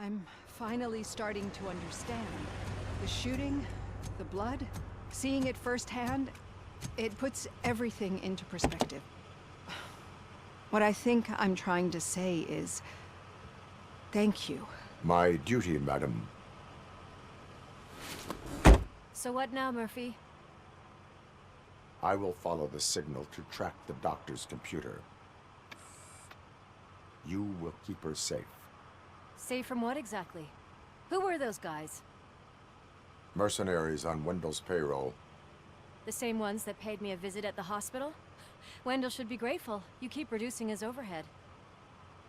I'm finally starting to understand. The shooting, the blood, seeing it firsthand, it puts everything into perspective. What I think I'm trying to say is, thank you. My duty, madam. So what now, Murphy? I will follow the signal to track the doctor's computer. You will keep her safe. Safe from what exactly? Who were those guys? Mercenaries on Wendell's payroll. The same ones that paid me a visit at the hospital? Wendell should be grateful. You keep reducing his overhead.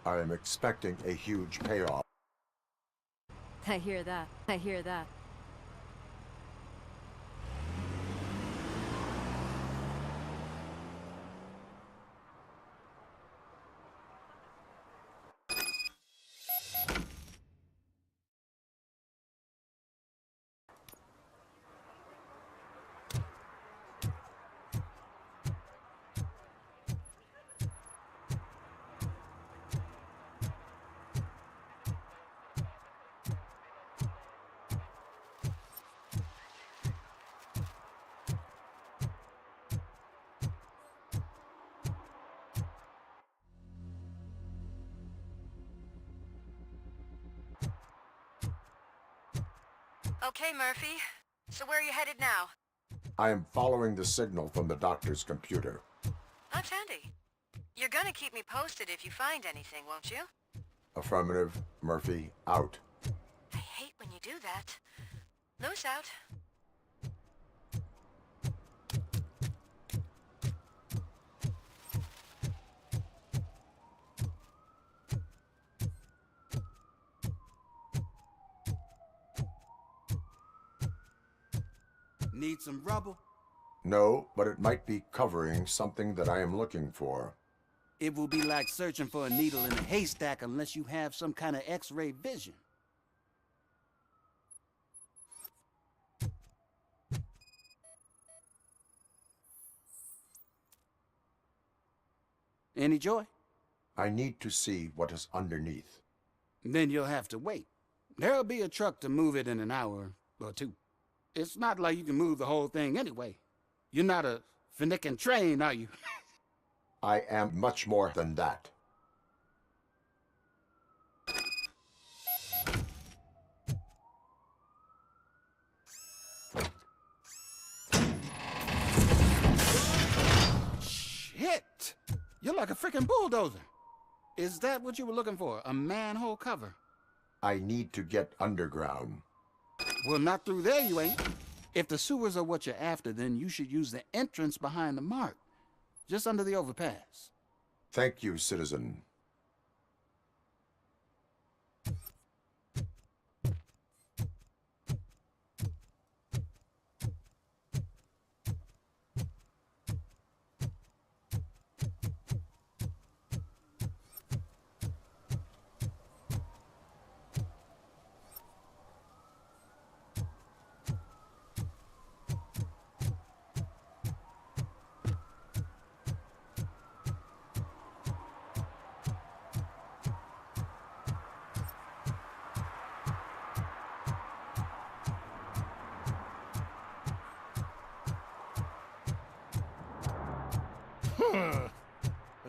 I am expecting a huge payoff. I hear that. I hear that. Okay, Murphy. So where are you headed now? I am following the signal from the doctor's computer. That's handy. You're gonna keep me posted if you find anything, won't you? Affirmative. Murphy, out. I hate when you do that. Loose out. Need some rubber? No, but it might be covering something that I am looking for. It will be like searching for a needle in a haystack unless you have some kind of X-ray vision. Any joy? I need to see what is underneath. Then you'll have to wait. There'll be a truck to move it in an hour or two. It's not like you can move the whole thing anyway. You're not a finicking train, are you? I am much more than that. Shit! You're like a freaking bulldozer. Is that what you were looking for? A manhole cover? I need to get underground. Well, not through there, you ain't. If the sewers are what you're after, then you should use the entrance behind the mark, just under the overpass. Thank you, citizen.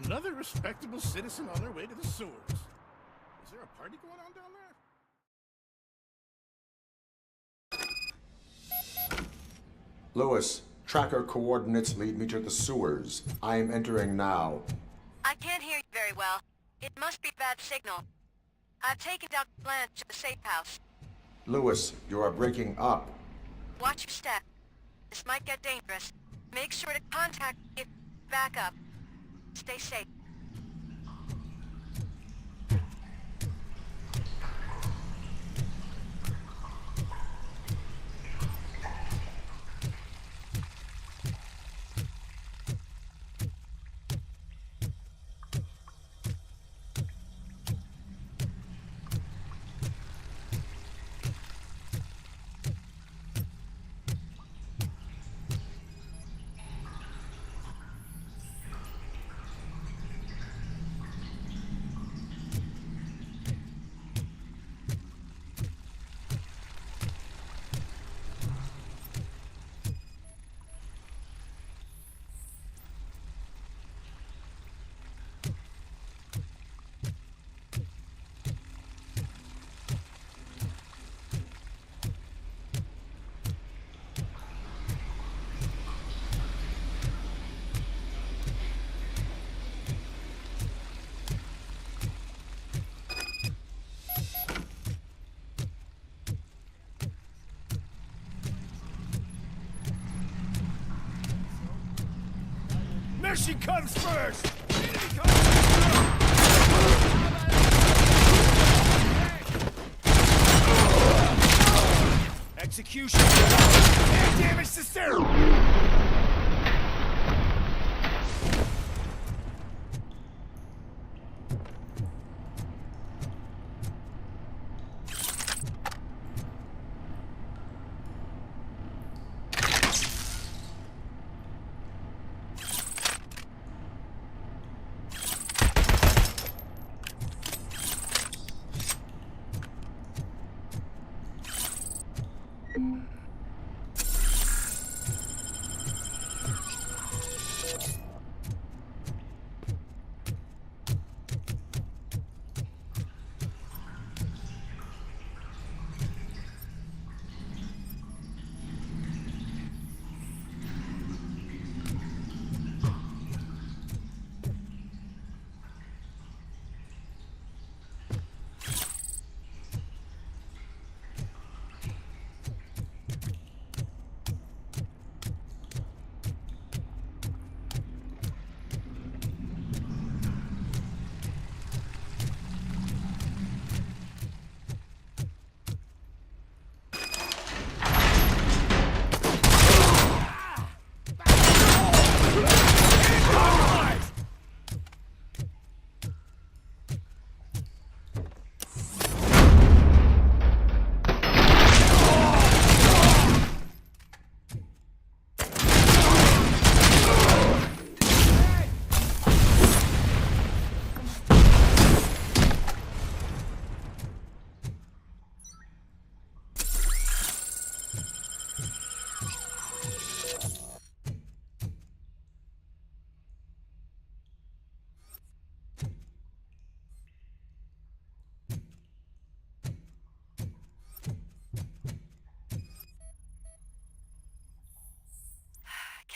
Another respectable citizen on their way to the sewers. Is there a party going on down there? Lewis, tracker coordinates lead me to the sewers. I am entering now. I can't hear you very well. It must be a bad signal. I've taken Dr. Blanche to the safe house. Lewis, you are breaking up. Watch your step. This might get dangerous. Make sure to contact me if back up. Stay safe. There she comes first! Execution! And damage to Sarah!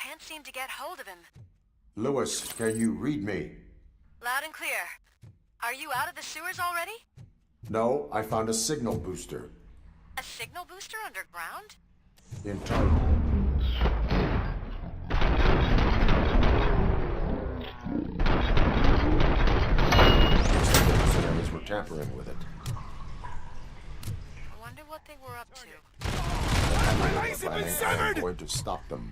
Can't seem to get hold of him. Lewis, can you read me? Loud and clear. Are you out of the sewers already? No, I found a signal booster. A signal booster underground? In tunnel. Mercenaries were tampering with it. I wonder what they were up to. My legs have been I am severed! going to stop them.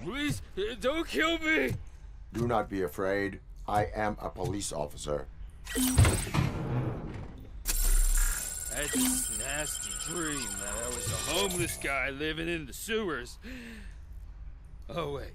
Please, don't kill me! Do not be afraid. I am a police officer. That's a nasty dream that I was a homeless guy living in the sewers. Oh, wait.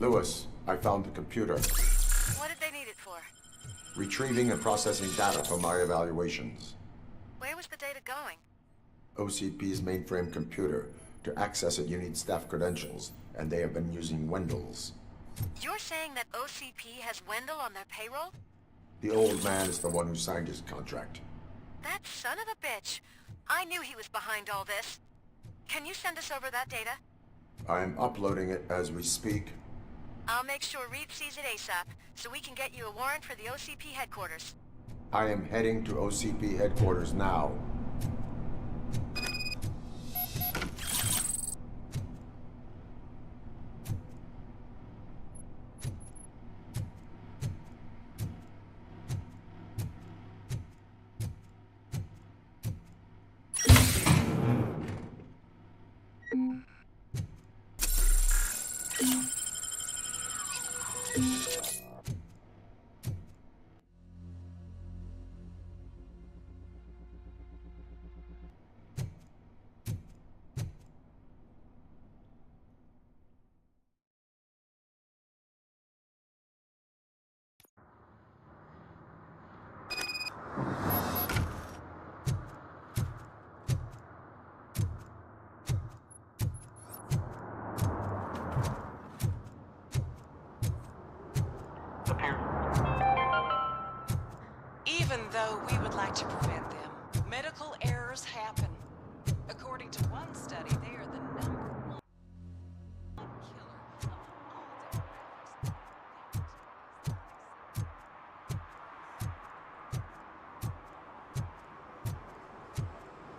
Lewis, I found the computer. What did they need it for? Retrieving and processing data from my evaluations. Where was the data going? OCP's mainframe computer. To access it, you need staff credentials, and they have been using Wendell's. You're saying that OCP has Wendell on their payroll? The old man is the one who signed his contract. That son of a bitch. I knew he was behind all this. Can you send us over that data? I'm uploading it as we speak. I'll make sure Reed sees it ASAP, so we can get you a warrant for the OCP headquarters. I am heading to OCP headquarters now. Even though we would like to prevent them, medical errors happen. According to one study, they are the #1 killer of all demographics.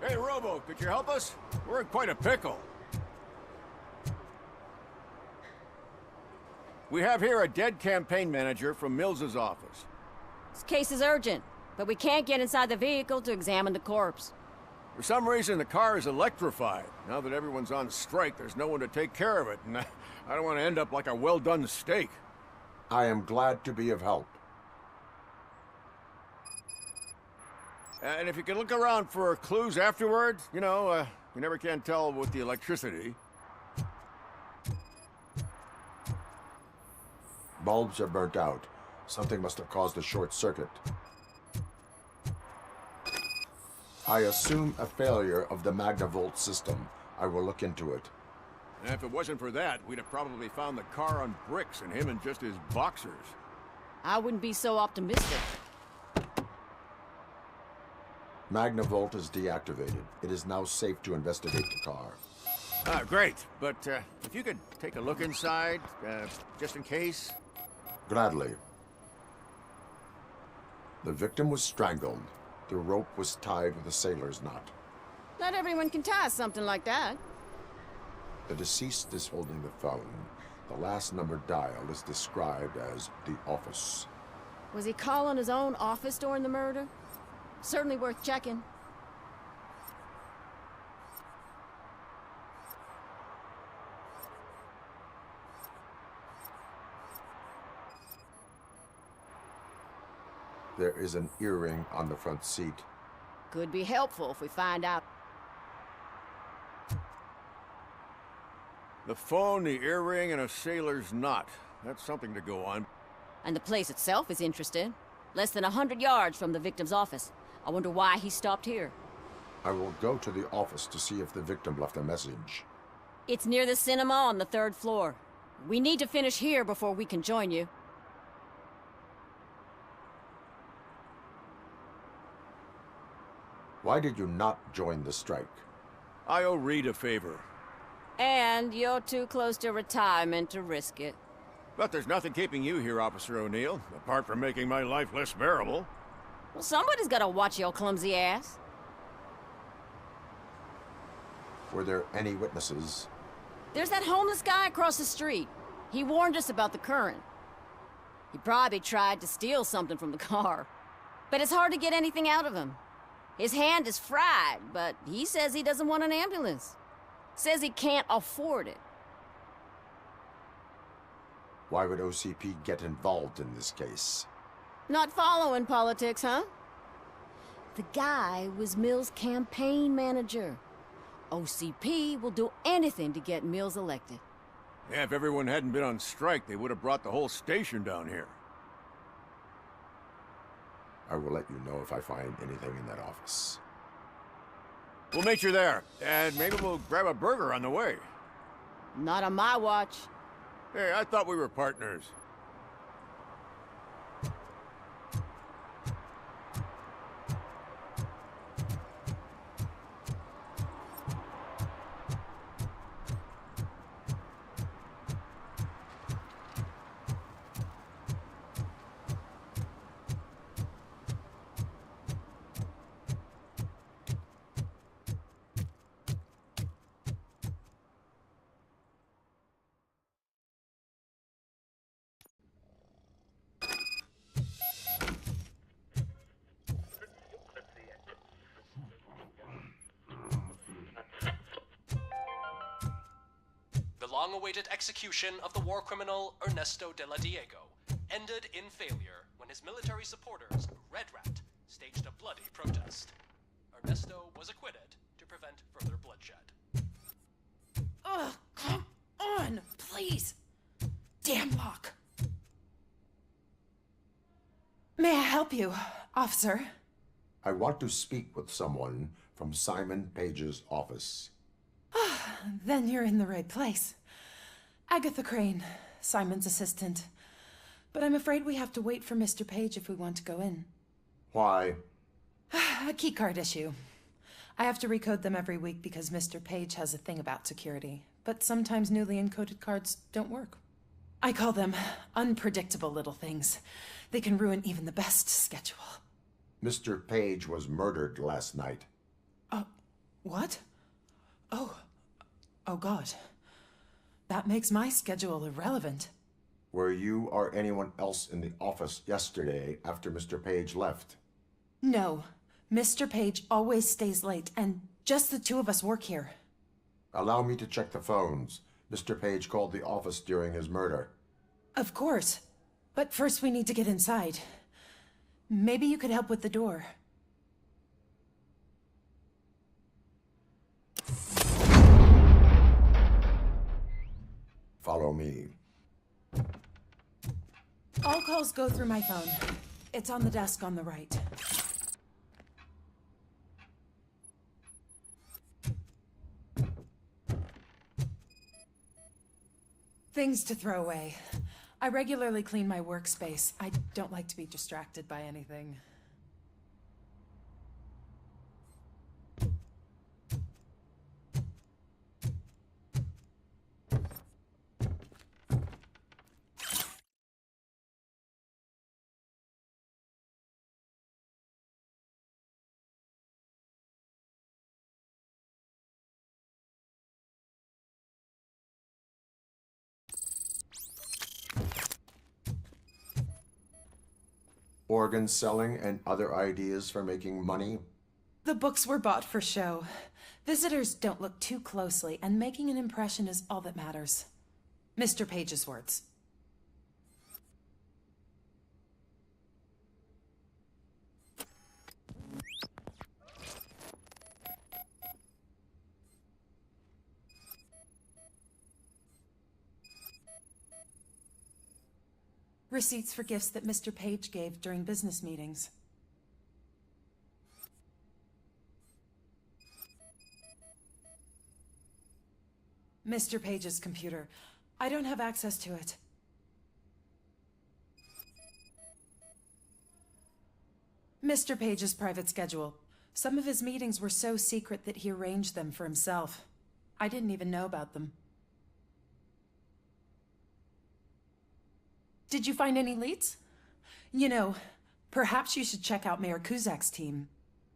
Hey, Robo, could you help us? We're in quite a pickle. We have here a dead campaign manager from Mills's office. This case is urgent, but we can't get inside the vehicle to examine the corpse. For some reason, the car is electrified. Now that everyone's on strike, there's no one to take care of it, and I don't want to end up like a well-done steak. I am glad to be of help. And if you can look around for clues afterwards, you never can tell with the electricity. Bulbs are burnt out. Something must have caused a short circuit. I assume a failure of the Magnavolt system. I will look into it. And if it wasn't for that, we'd have probably found the car on bricks and him in just his boxers. I wouldn't be so optimistic. Magnavolt is deactivated. It is now safe to investigate the car. Ah, great. But if you could take a look inside, just in case. Gladly. The victim was strangled. The rope was tied with a sailor's knot. Not everyone can tie something like that. The deceased is holding the phone. The last number dialed is described as the office. Was he calling his own office during the murder? Certainly worth checking. There is an earring on the front seat. Could be helpful if we find out. The phone, the earring, and a sailor's knot. That's something to go on. And the place itself is interesting. Less than 100 yards from the victim's office. I wonder why he stopped here. I will go to the office to see if the victim left a message. It's near the cinema on the 3rd floor. We need to finish here before we can join you. Why did you not join the strike? I owe Reed a favor. And you're too close to retirement to risk it. But there's nothing keeping you here, Officer O'Neill, apart from making my life less bearable. Well, somebody's gotta watch your clumsy ass. Were there any witnesses? There's that homeless guy across the street. He warned us about the current. He probably tried to steal something from the car. But it's hard to get anything out of him. His hand is fried, but he says he doesn't want an ambulance. Says he can't afford it. Why would OCP get involved in this case? Not following politics, huh? The guy was Mills' campaign manager. OCP will do anything to get Mills elected. Yeah, if everyone hadn't been on strike, they would have brought the whole station down here. I will let you know if I find anything in that office. We'll meet you there, and maybe we'll grab a burger on the way. Not on my watch. Hey, I thought we were partners. The long-awaited execution of the war criminal Ernesto de la Diego ended in failure when his military supporters, Red Rat, staged a bloody protest. Ernesto was acquitted to prevent further bloodshed. Ugh, come on, please. Damn lock. May I help you, officer? I want to speak with someone from Simon Page's office. Then you're in the right place. Agatha Crane, Simon's assistant. But I'm afraid we have to wait for Mr. Page if we want to go in. Why? A keycard issue. I have to recode them every week because Mr. Page has a thing about security. But sometimes newly encoded cards don't work. I call them unpredictable little things. They can ruin even the best schedule. Mr. Page was murdered last night. What? Oh God. That makes my schedule irrelevant. Were you or anyone else in the office yesterday after Mr. Page left? No. Mr. Page always stays late, and just the two of us work here. Allow me to check the phones. Mr. Page called the office during his murder. Of course. But first we need to get inside. Maybe you could help with the door. Follow me. All calls go through my phone. It's on the desk on the right. Things to throw away. I regularly clean my workspace. I don't like to be distracted by anything. Organ selling and other ideas for making money? The books were bought for show. Visitors don't look too closely, and making an impression is all that matters. Mr. Page's words. Receipts for gifts that Mr. Page gave during business meetings. Mr. Page's computer. I don't have access to it. Mr. Page's private schedule. Some of his meetings were so secret that he arranged them for himself. I didn't even know about them. Did you find any leads? You know, perhaps you should check out Mayor Kuzak's team,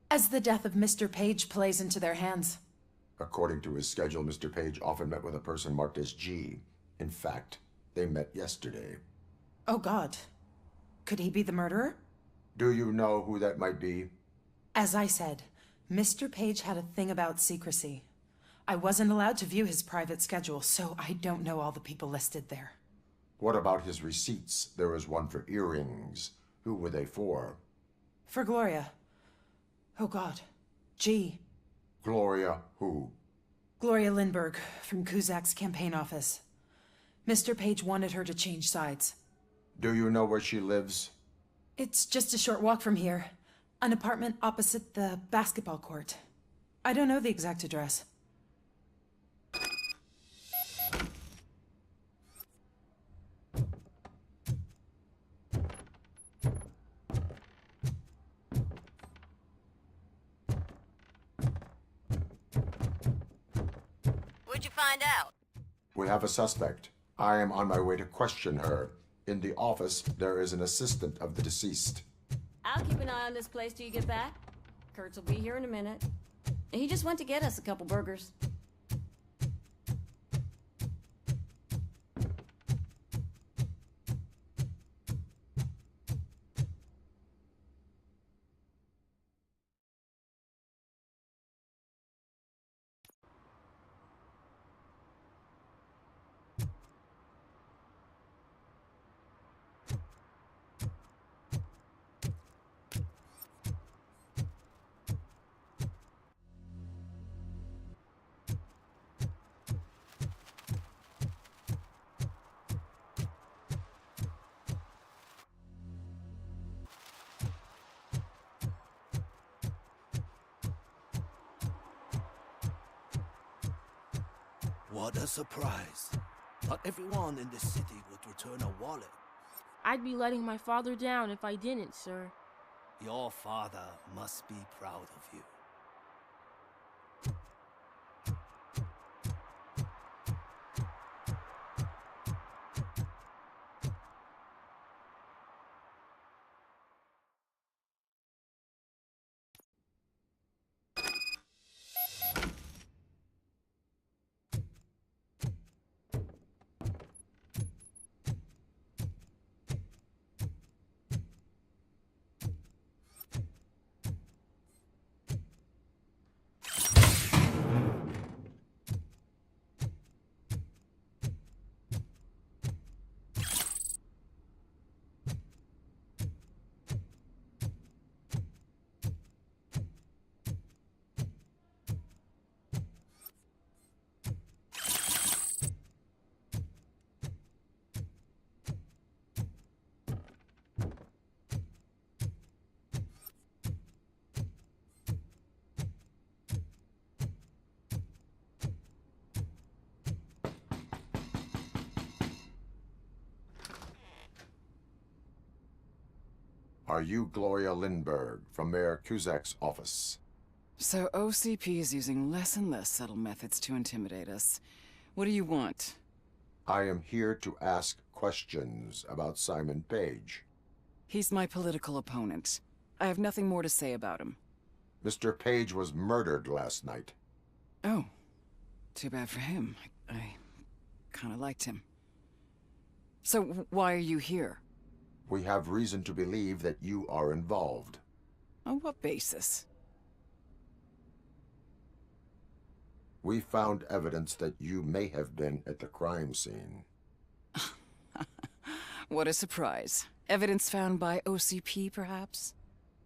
as the death of Mr. Page plays into their hands. According to his schedule, Mr. Page often met with a person marked as G. In fact, they met yesterday. Oh God. Could he be the murderer? Do you know who that might be? As I said, Mr. Page had a thing about secrecy. I wasn't allowed to view his private schedule, so I don't know all the people listed there. What about his receipts? There was one for earrings. Who were they for? For Gloria. Oh God. G. Gloria who? Gloria Lindbergh, from Kuzak's campaign office. Mr. Page wanted her to change sides. Do you know where she lives? It's just a short walk from here. An apartment opposite the basketball court. I don't know the exact address. What'd you find out? We have a suspect. I am on my way to question her. In the office, there is an assistant of the deceased. I'll keep an eye on this place till you get back. Kurtz will be here in a minute. He just went to get us a couple burgers. What a surprise. Not everyone in this city would return a wallet. I'd be letting my father down if I didn't, sir. Your father must be proud of you. Are you Gloria Lindbergh from Mayor Cusack's office? So OCP is using less and less subtle methods to intimidate us. What do you want? I am here to ask questions about Simon Page. He's my political opponent. I have nothing more to say about him. Mr. Page was murdered last night. Oh, too bad for him. I kind of liked him. So why are you here? We have reason to believe that you are involved. On what basis? We found evidence that you may have been at the crime scene. What a surprise. Evidence found by OCP, perhaps?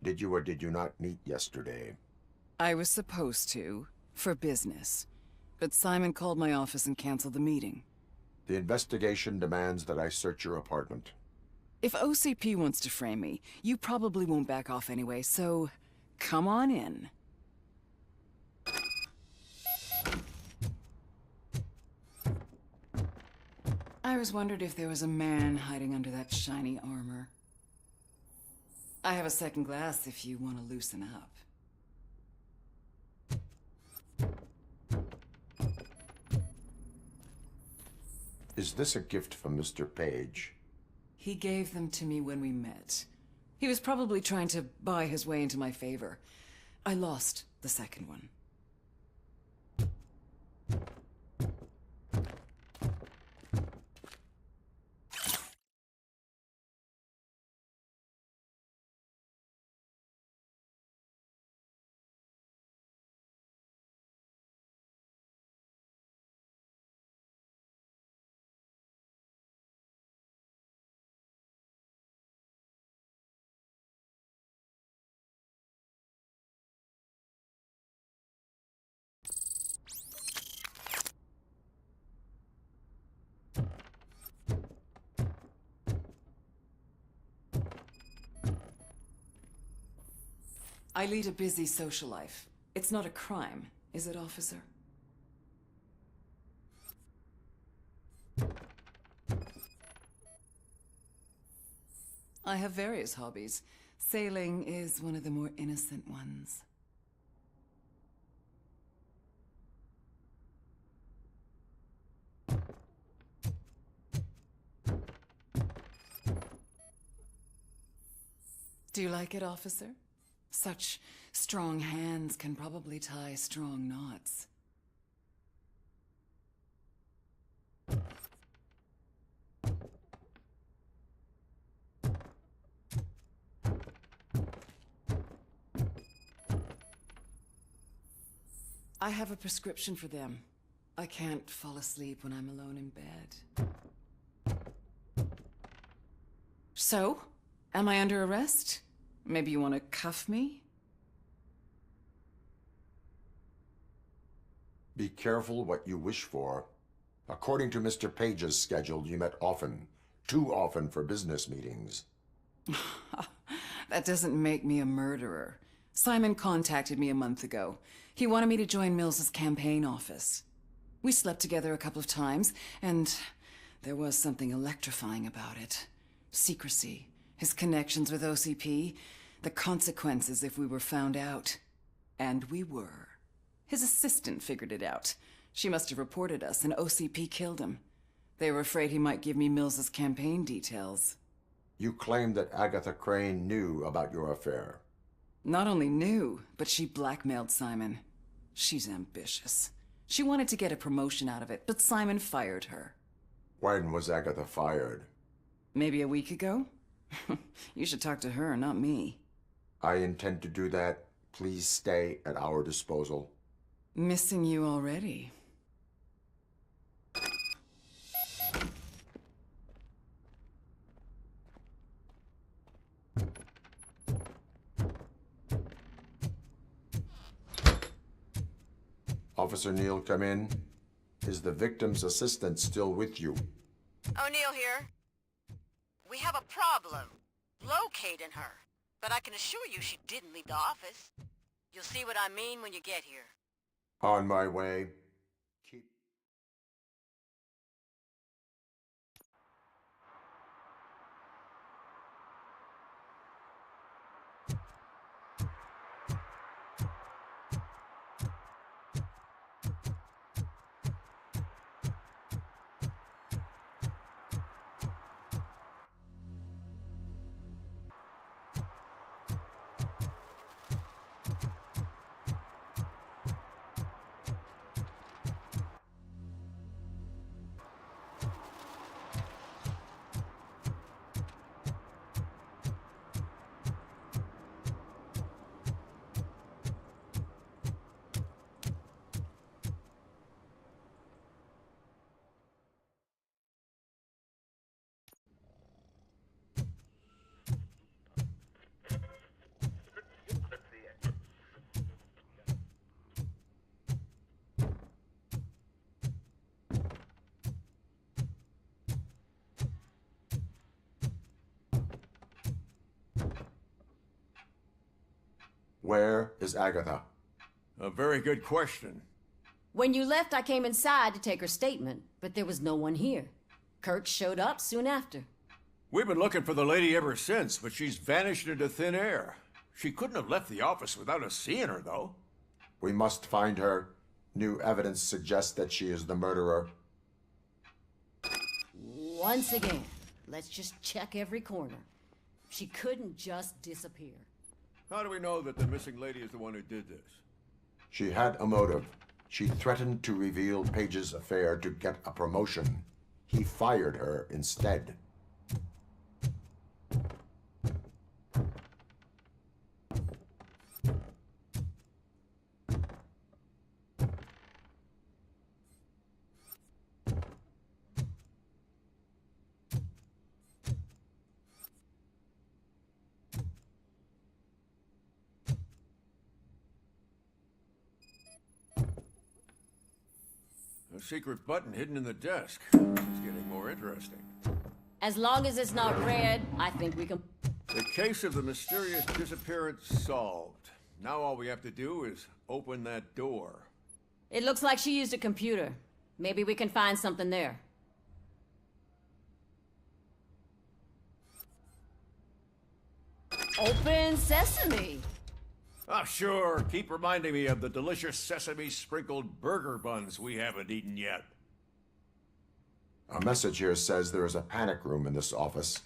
Did you or did you not meet yesterday? I was supposed to, for business. But Simon called my office and canceled the meeting. The investigation demands that I search your apartment. If OCP wants to frame me, you probably won't back off anyway, so come on in. I was wondering if there was a man hiding under that shiny armor. I have a second glass if you want to loosen up. Is this a gift from Mr. Page? He gave them to me when we met. He was probably trying to buy his way into my favor. I lost the second one. I lead a busy social life. It's not a crime, is it, officer? I have various hobbies. Sailing is one of the more innocent ones. Do you like it, officer? Such strong hands can probably tie strong knots. I have a prescription for them. I can't fall asleep when I'm alone in bed. So, am I under arrest? Maybe you want to cuff me? Be careful what you wish for. According to Mr. Page's schedule, you met often. Too often for business meetings. That doesn't make me a murderer. Simon contacted me a month ago. He wanted me to join Mills's campaign office. We slept together a couple of times, and there was something electrifying about it. Secrecy, his connections with OCP, the consequences if we were found out. And we were. His assistant figured it out. She must have reported us, and OCP killed him. They were afraid he might give me Mills's campaign details. You claimed that Agatha Crane knew about your affair. Not only knew, but she blackmailed Simon. She's ambitious. She wanted to get a promotion out of it, but Simon fired her. When was Agatha fired? Maybe a week ago? You should talk to her, not me. I intend to do that. Please stay at our disposal. Missing you already. Officer Neal, come in. Is the victim's assistant still with you? O'Neill here. We have a problem locating her, but I can assure you she didn't leave the office. You'll see what I mean when you get here. On my way. Keep... Where is Agatha? A very good question. When you left, I came inside to take her statement, but there was no one here. Kirk showed up soon after. We've been looking for the lady ever since, but she's vanished into thin air. She couldn't have left the office without us seeing her, though. We must find her. New evidence suggests that she is the murderer. Once again, let's just check every corner. She couldn't just disappear. How do we know that the missing lady is the one who did this? She had a motive. She threatened to reveal Page's affair to get a promotion. He fired her instead. A secret button hidden in the desk. This is getting more interesting. As long as it's not red, I think we can... The case of the mysterious disappearance solved. Now all we have to do is open that door. It looks like she used a computer. Maybe we can find something there. Open sesame! Ah, sure. Keep reminding me of the delicious sesame-sprinkled burger buns we haven't eaten yet. A message here says there is a panic room in this office.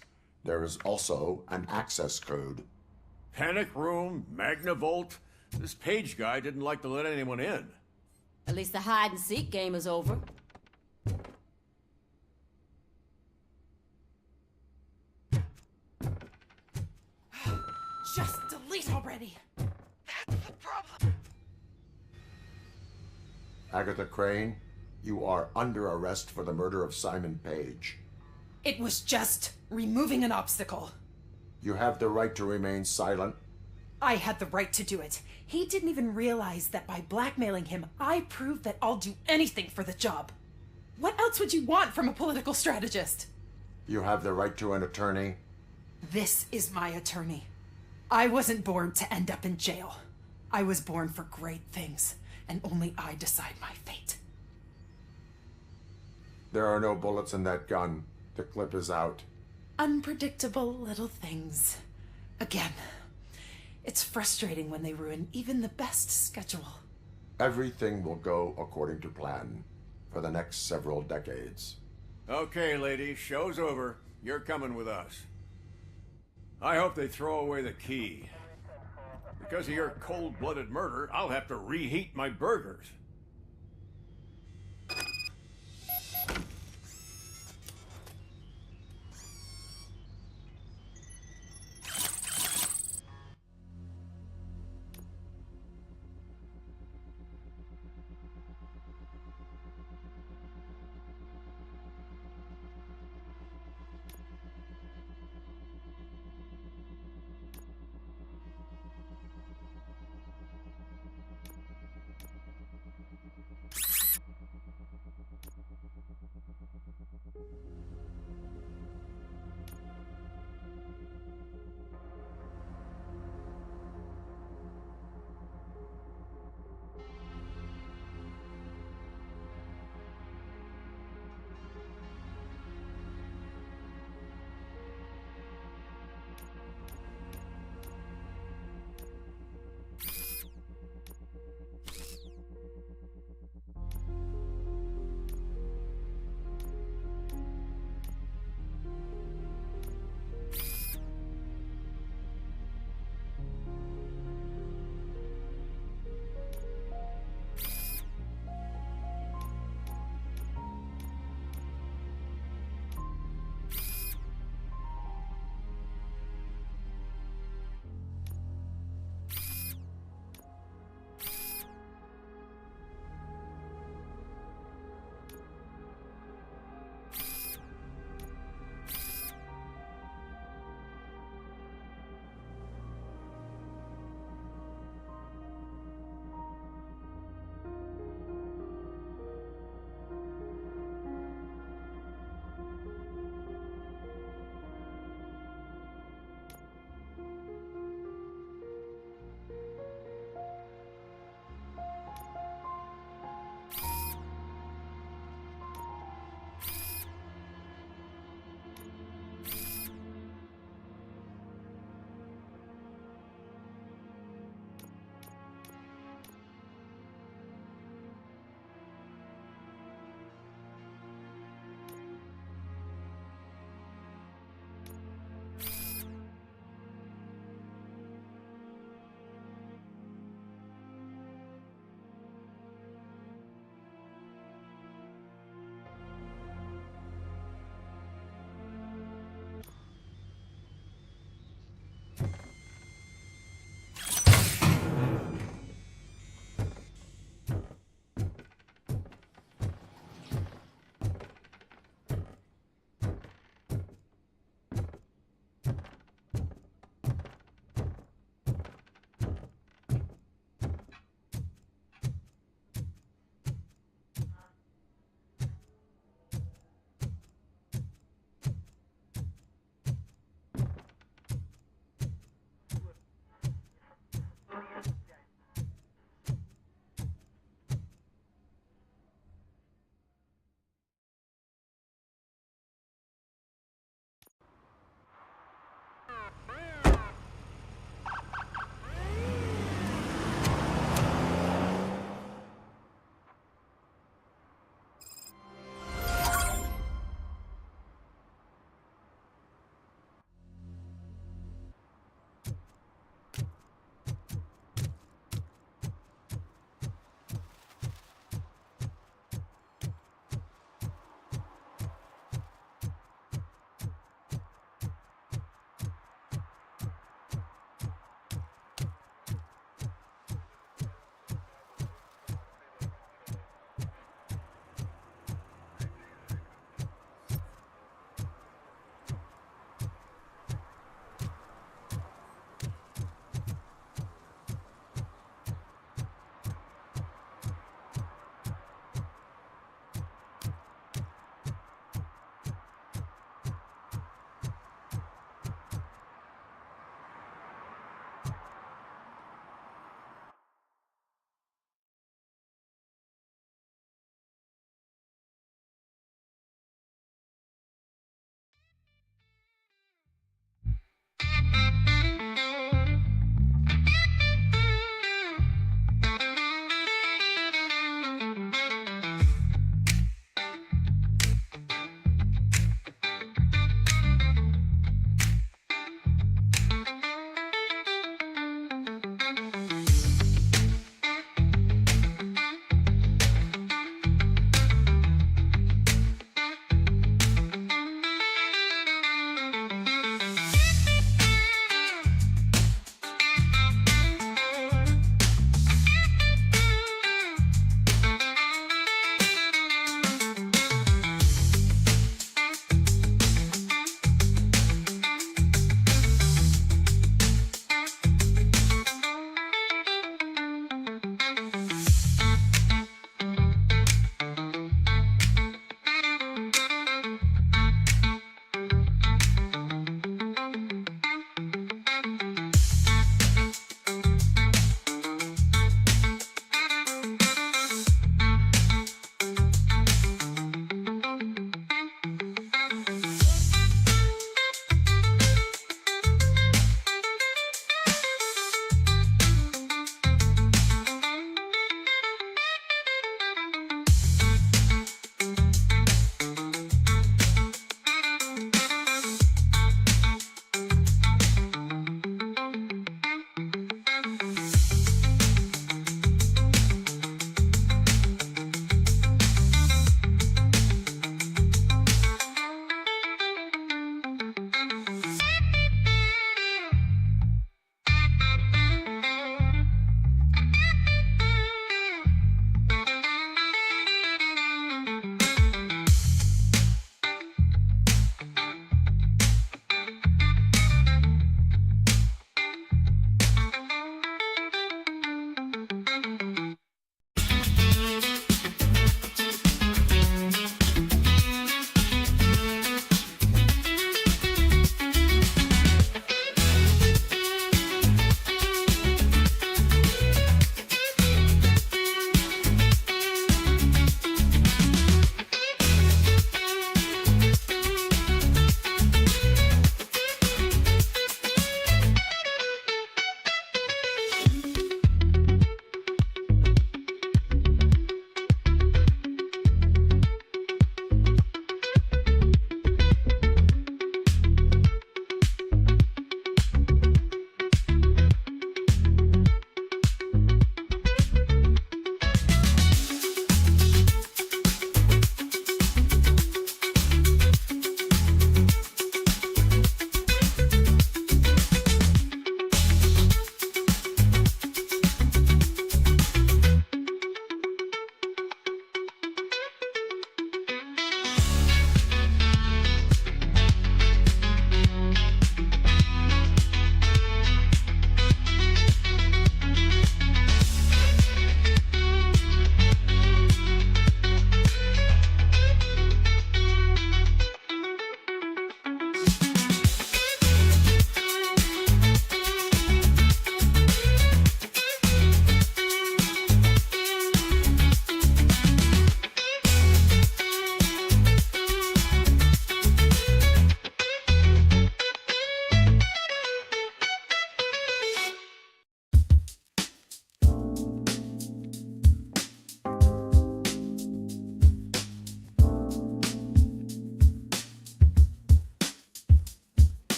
There is also an access code. Panic room? Magnavolt? This Page guy didn't like to let anyone in. At least the hide-and-seek game is over. Just delete already! That's the problem. Agatha Crane, you are under arrest for the murder of Simon Page. It was just removing an obstacle. You have the right to remain silent. I had the right to do it. He didn't even realize that by blackmailing him, I proved that I'll do anything for the job. What else would you want from a political strategist? You have the right to an attorney. This is my attorney. I wasn't born to end up in jail. I was born for great things, and only I decide my fate. There are no bullets in that gun. The clip is out. Unpredictable little things. Again, it's frustrating when they ruin even the best schedule. Everything will go according to plan for the next several decades. Okay, lady, show's over. You're coming with us. I hope they throw away the key. Because of your cold-blooded murder, I'll have to reheat my burgers.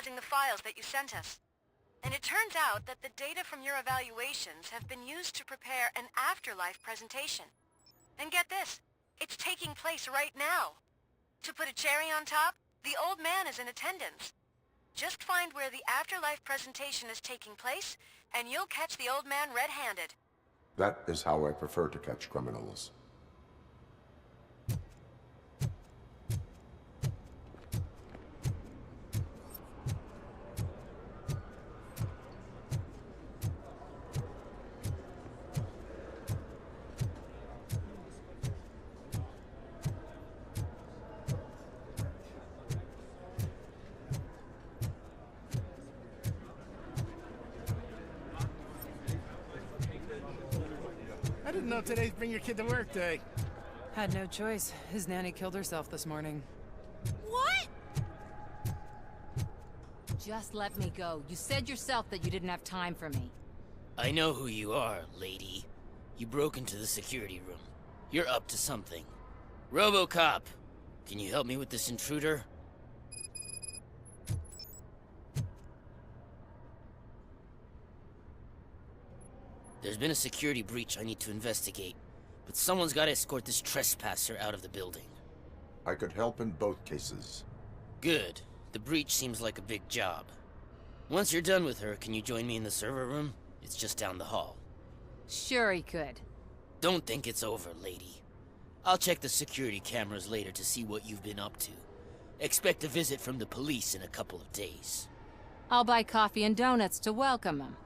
analyzing the files that you sent us. And it turns out that the data from your evaluations have been used to prepare an afterlife presentation. And get this, it's taking place right now. To put a cherry on top, the old man is in attendance. Just find where the afterlife presentation is taking place, and you'll catch the old man red-handed. That is how I prefer to catch criminals. I didn't know today's Bring Your Kid to Work Day. Had no choice. His nanny killed herself this morning. What? Just let me go. You said yourself that you didn't have time for me. I know who you are, lady. You broke into the security room. You're up to something. Robocop! Can you help me with this intruder? There's been a security breach I need to investigate, but someone's got to escort this trespasser out of the building. I could help in both cases. Good. The breach seems like a big job. Once you're done with her, can you join me in the server room? It's just down the hall. Sure he could. Don't think it's over, lady. I'll check the security cameras later to see what you've been up to. Expect a visit from the police in a couple of days. I'll buy coffee and donuts to welcome him.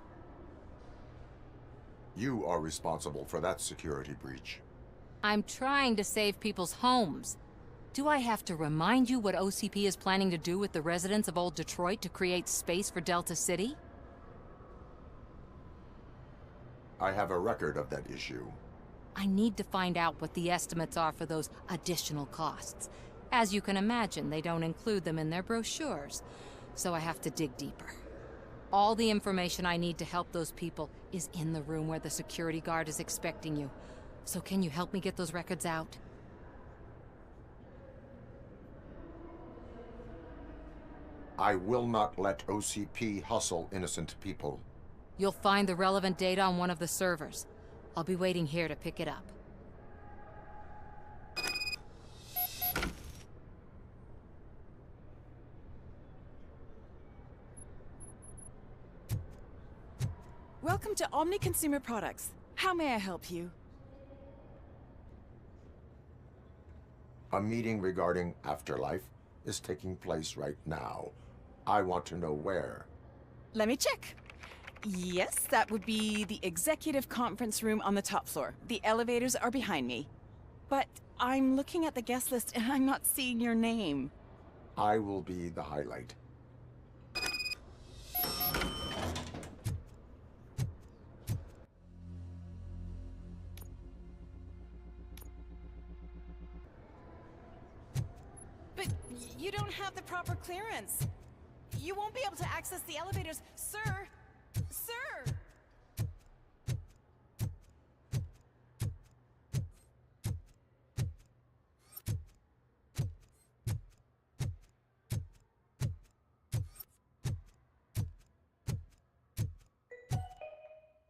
You are responsible for that security breach. I'm trying to save people's homes. Do I have to remind you what OCP is planning to do with the residents of Old Detroit to create space for Delta City? I have a record of that issue. I need to find out what the estimates are for those additional costs. As you can imagine, they don't include them in their brochures, so I have to dig deeper. All the information I need to help those people is in the room where the security guard is expecting you. So can you help me get those records out? I will not let OCP hustle innocent people. You'll find the relevant data on one of the servers. I'll be waiting here to pick it up. Welcome to Omni Consumer Products. How may I help you? A meeting regarding afterlife is taking place right now. I want to know where. Let me check. Yes, that would be the executive conference room on the top floor. The elevators are behind me. But I'm looking at the guest list and I'm not seeing your name. I will be the highlight. But you don't have the proper clearance. You won't be able to access the elevators, sir. Sir!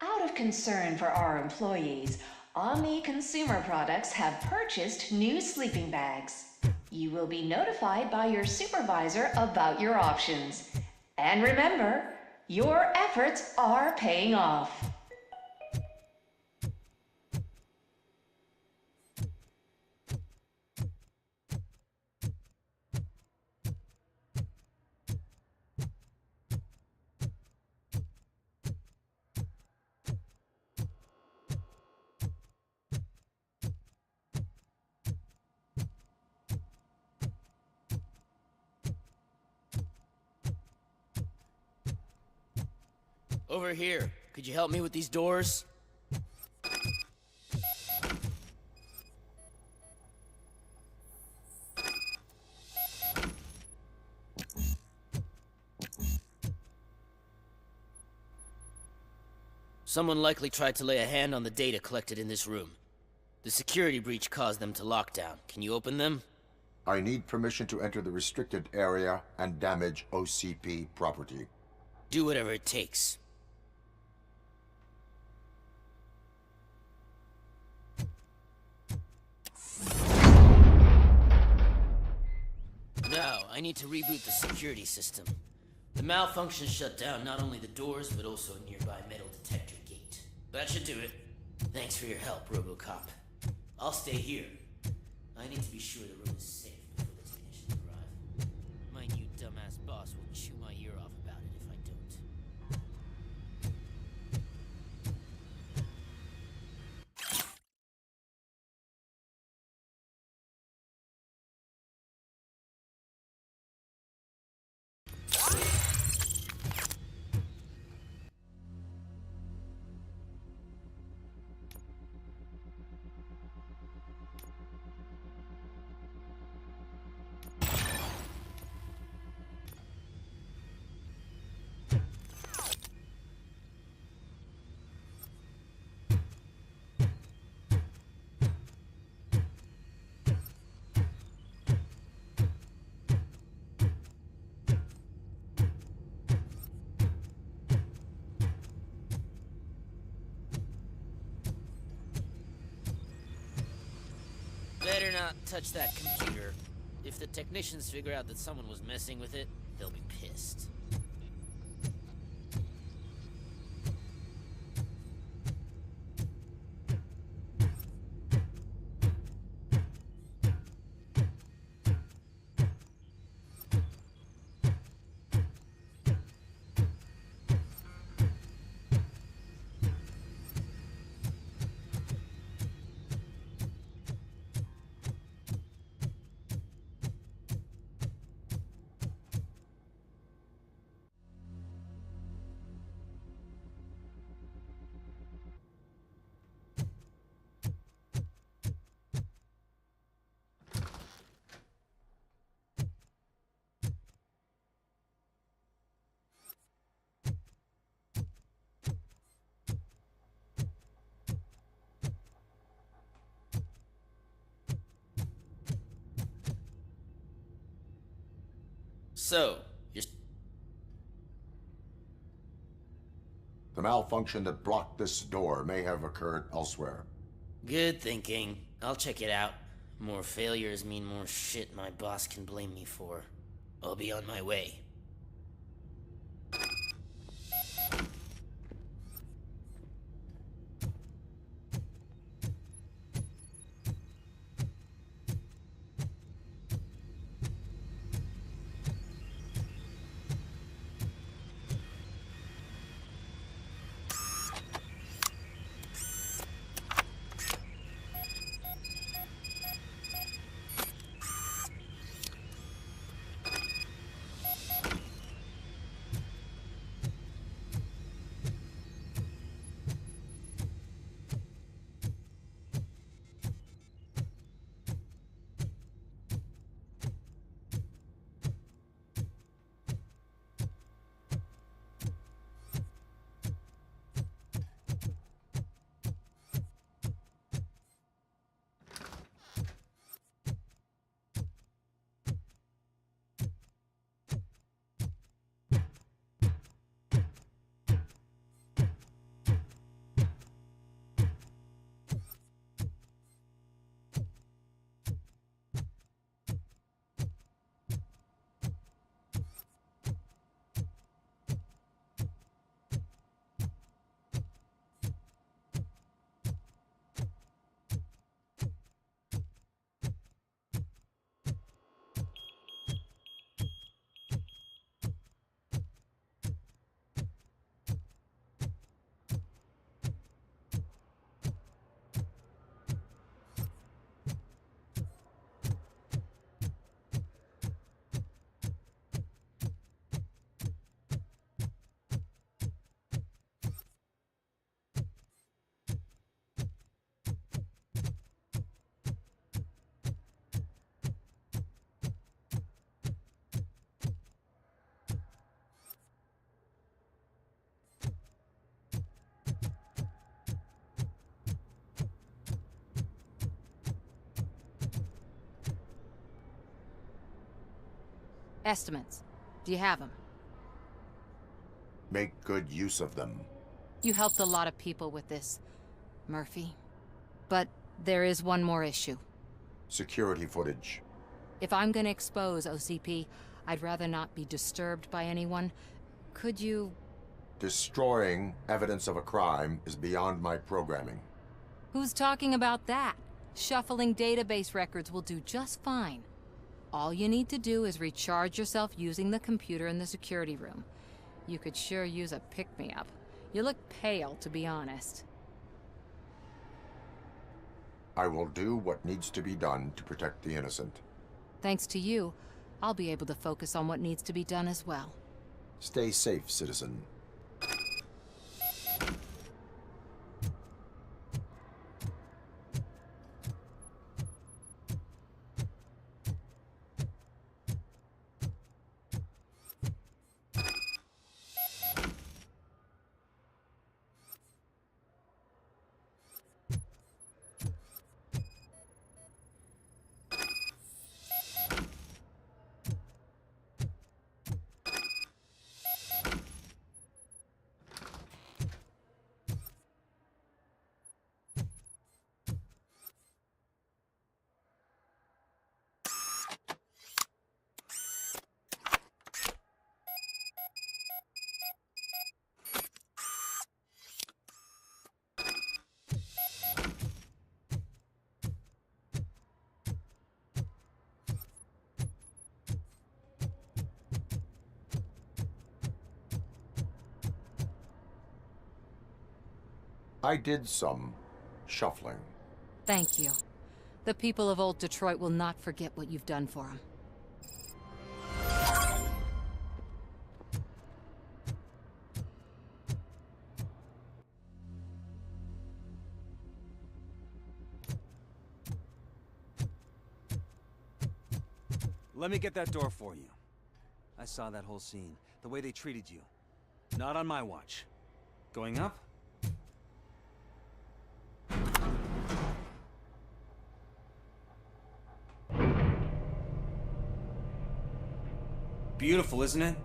Out of concern for our employees, Omni Consumer Products have purchased new sleeping bags. You will be notified by your supervisor about your options. And remember, your efforts are paying off. Over here. Could you help me with these doors? Someone likely tried to lay a hand on the data collected in this room. The security breach caused them to lock down. Can you open them? I need permission to enter the restricted area and damage OCP property. Do whatever it takes. Now, I need to reboot the security system. The malfunction shut down not only the doors, but also a nearby metal detector gate. That should do it. Thanks for your help, Robocop. I'll stay here. I need to be sure the room is safe before the technicians arrive. My new dumbass boss will chew my ear off about it if I don't. Better not touch that computer. If the technicians figure out that someone was messing with it, they'll be pissed. So, you're... The malfunction that blocked this door may have occurred elsewhere. Good thinking. I'll check it out. More failures mean more shit my boss can blame me for. I'll be on my way. Estimates. Do you have them? Make good use of them. You helped a lot of people with this, Murphy. But there is one more issue. Security footage. If I'm gonna expose OCP, I'd rather not be disturbed by anyone. Could you... Destroying evidence of a crime is beyond my programming. Who's talking about that? Shuffling database records will do just fine. All you need to do is recharge yourself using the computer in the security room. You could sure use a pick-me-up. You look pale, to be honest. I will do what needs to be done to protect the innocent. Thanks to you, I'll be able to focus on what needs to be done as well. Stay safe, citizen. I did some shuffling. Thank you. The people of old Detroit will not forget what you've done for them. Let me get that door for you. I saw that whole scene. The way they treated you. Not on my watch. Going up? Beautiful, isn't it?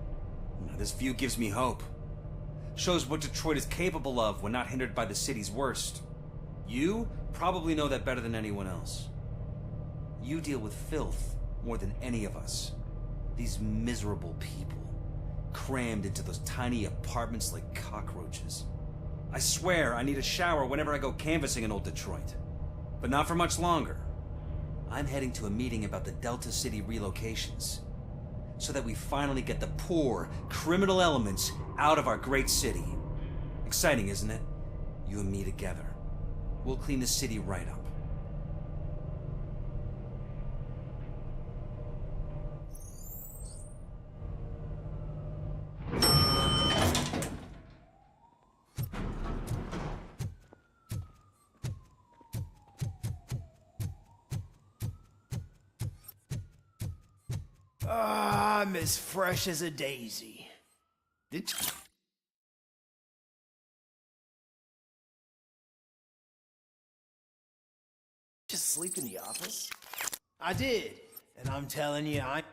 This view gives me hope. Shows what Detroit is capable of when not hindered by the city's worst. You probably know that better than anyone else. You deal with filth more than any of us. These miserable people, crammed into those tiny apartments like cockroaches. I swear I need a shower whenever I go canvassing in old Detroit. But not for much longer. I'm heading to a meeting about the Delta City relocations, so that we finally get the poor, criminal elements out of our great city. Exciting, isn't it? You and me together. We'll clean the city right up. I'm as fresh as a daisy. Did you... just sleep in the office? I did, and I'm telling you, I...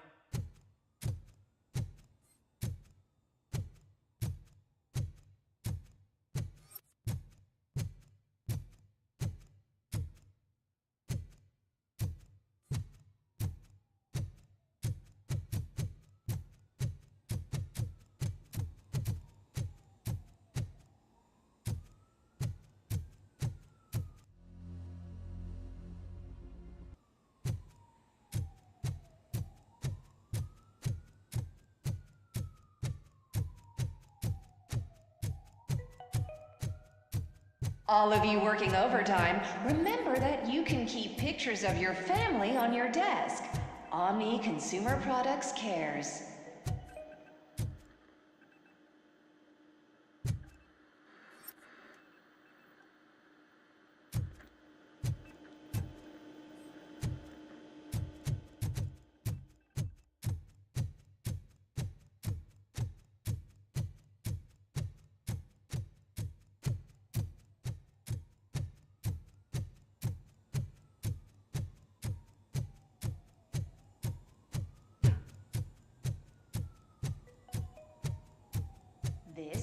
All of you working overtime, remember that you can keep pictures of your family on your desk. Omni Consumer Products cares.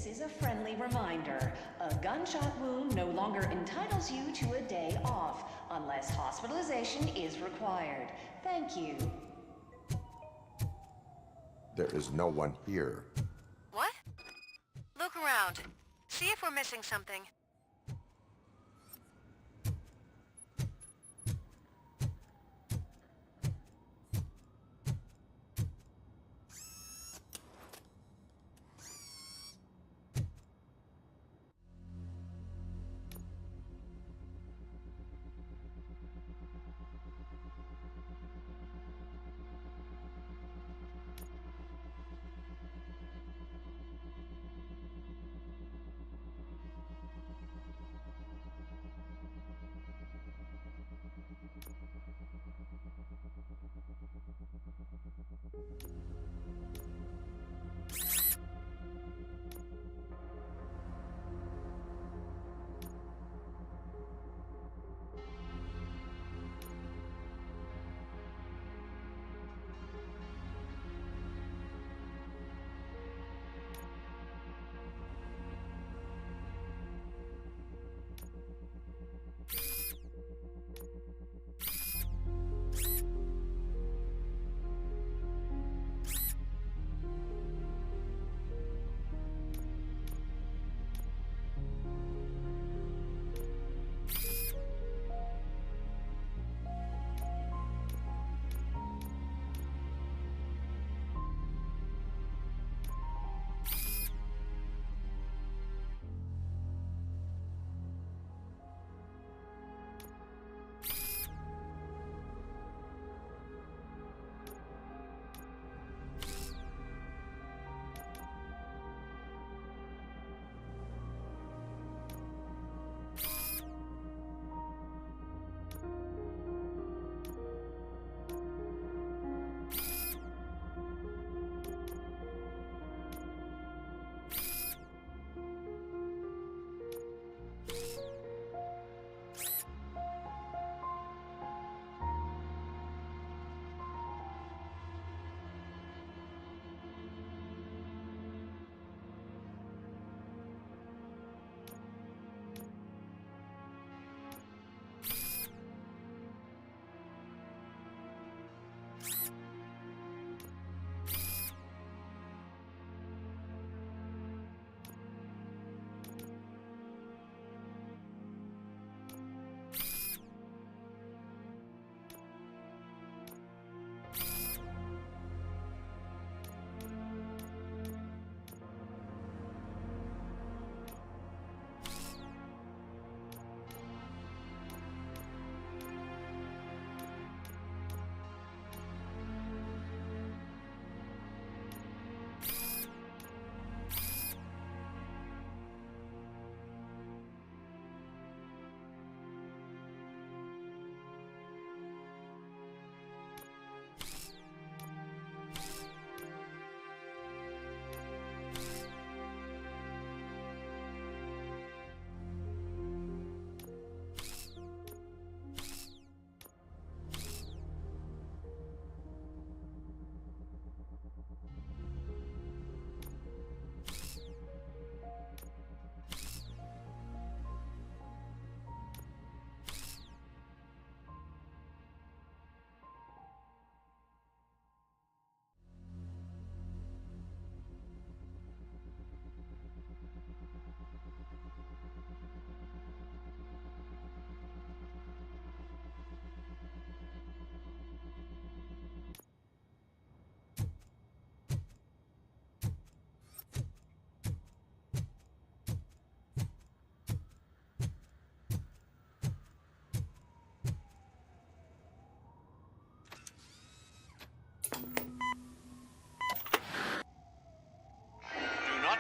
This is a friendly reminder. A gunshot wound no longer entitles you to a day off, unless hospitalization is required. Thank you. There is no one here. What? Look around. See if we're missing something.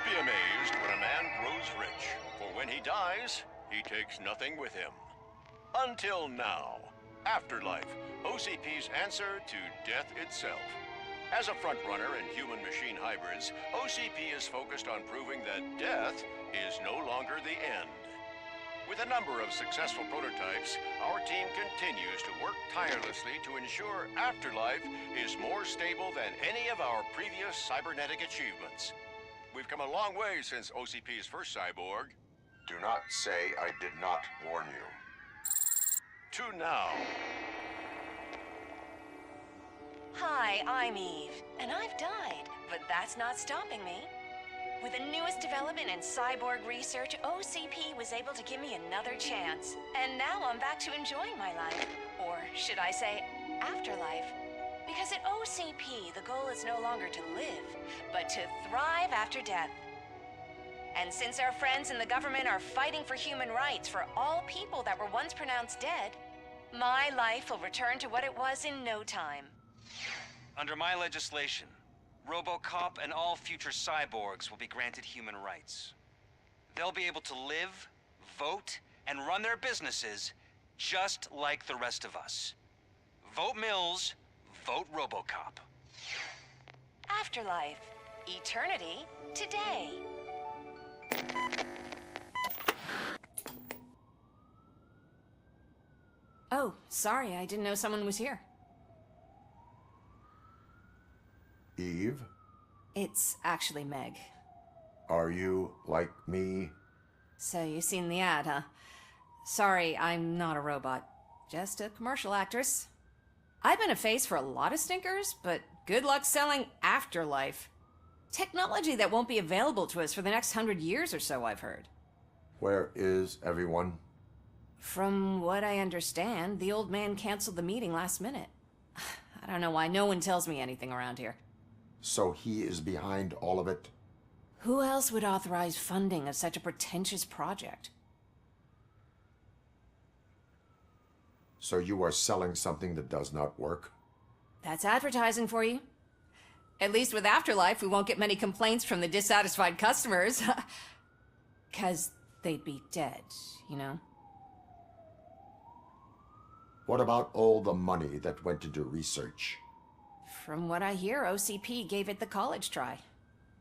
Be amazed when a man grows rich, for when he dies, he takes nothing with him. Until now. Afterlife, OCP's answer to death itself. As a frontrunner in human-machine hybrids, OCP is focused on proving that death is no longer the end. With a number of successful prototypes, our team continues to work tirelessly to ensure Afterlife is more stable than any of our previous cybernetic achievements. we've come a long way since OCP's first cyborg. Do not say I did not warn you. To now. Hi, I'm Eve, and I've died, but that's not stopping me. With the newest development in cyborg research, OCP was able to give me another chance. And now I'm back to enjoying my life. Or should I say, afterlife. Because at OCP, the goal is no longer to live, but to thrive after death. And since our friends in the government are fighting for human rights for all people that were once pronounced dead, my life will return to what it was in no time. Under my legislation, Robocop and all future cyborgs will be granted human rights. They'll be able to live, vote, and run their businesses just like the rest of us. Vote Mills, vote Robocop. Afterlife. Eternity. Today. Oh, sorry, I didn't know someone was here. Eve, It's actually Meg. are you like me? So you've seen the ad, huh? Sorry, I'm not a robot. Just a commercial actress. I've been a face for a lot of stinkers, but good luck selling Afterlife. Technology that won't be available to us for the next 100 years or so, I've heard. Where is everyone? From what I understand, the old man canceled the meeting last minute. I don't know why no one tells me anything around here. So he is behind all of it? Who else would authorize funding of such a pretentious project? So you are selling something that does not work? That's advertising for you. At least with Afterlife, we won't get many complaints from the dissatisfied customers. 'Cause they'd be dead, you know? What about all the money that went into research? From what I hear, OCP gave it the college try.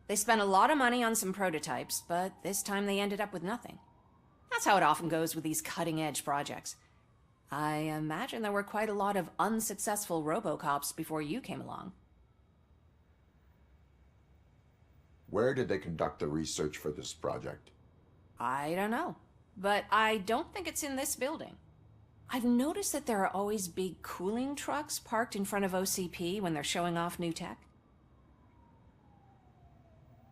They spent a lot of money on some prototypes, but this time they ended up with nothing. That's how it often goes with these cutting-edge projects. I imagine there were quite a lot of unsuccessful Robocops before you came along. Where did they conduct the research for this project? I don't know, but I don't think it's in this building. I've noticed that there are always big cooling trucks parked in front of OCP when they're showing off new tech.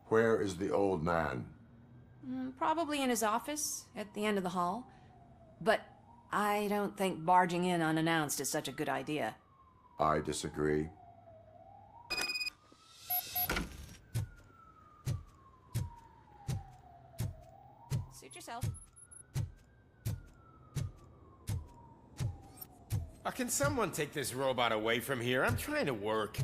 Where is the old man? Probably in his office, at the end of the hall. But I don't think barging in unannounced is such a good idea. I disagree. Suit yourself. Can someone take this robot away from here? I'm trying to work.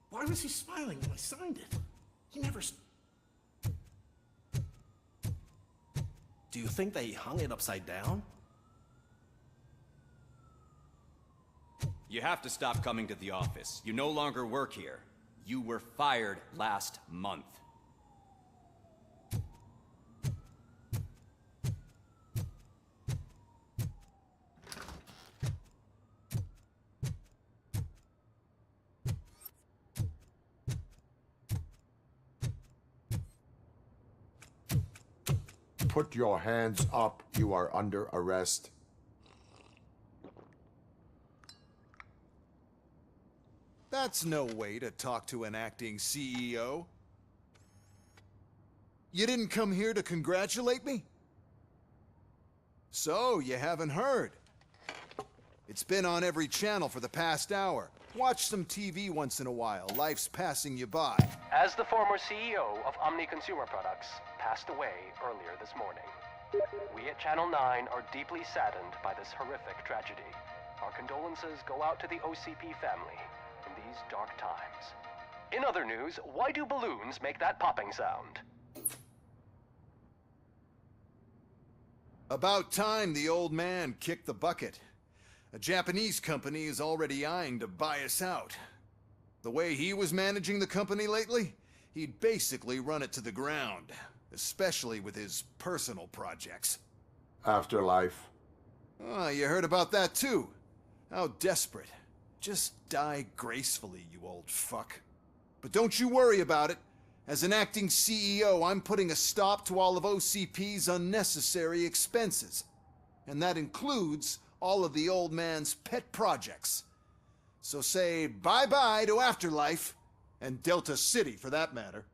Why was he smiling when I signed it? He never... Do you think they hung it upside down? You have to stop coming to the office. You no longer work here. You were fired last month. Put your hands up. You are under arrest. That's no way to talk to an acting CEO. You didn't come here to congratulate me? So, you haven't heard. It's been on every channel for the past hour. Watch some TV once in a while. Life's passing you by. As the former CEO of Omni Consumer Products passed away earlier this morning, we at Channel 9 are deeply saddened by this horrific tragedy. Our condolences go out to the OCP family in these dark times. In other news, why do balloons make that popping sound? About time the old man kicked the bucket. A Japanese company is already eyeing to buy us out. The way he was managing the company lately, he'd basically run it to the ground, especially with his personal projects. Afterlife. Oh, you heard about that too. How desperate. Just die gracefully, you old fuck. But don't you worry about it. As an acting CEO, I'm putting a stop to all of OCP's unnecessary expenses. And that includes all of the old man's pet projects. So say bye-bye to Afterlife, and Delta City for that matter.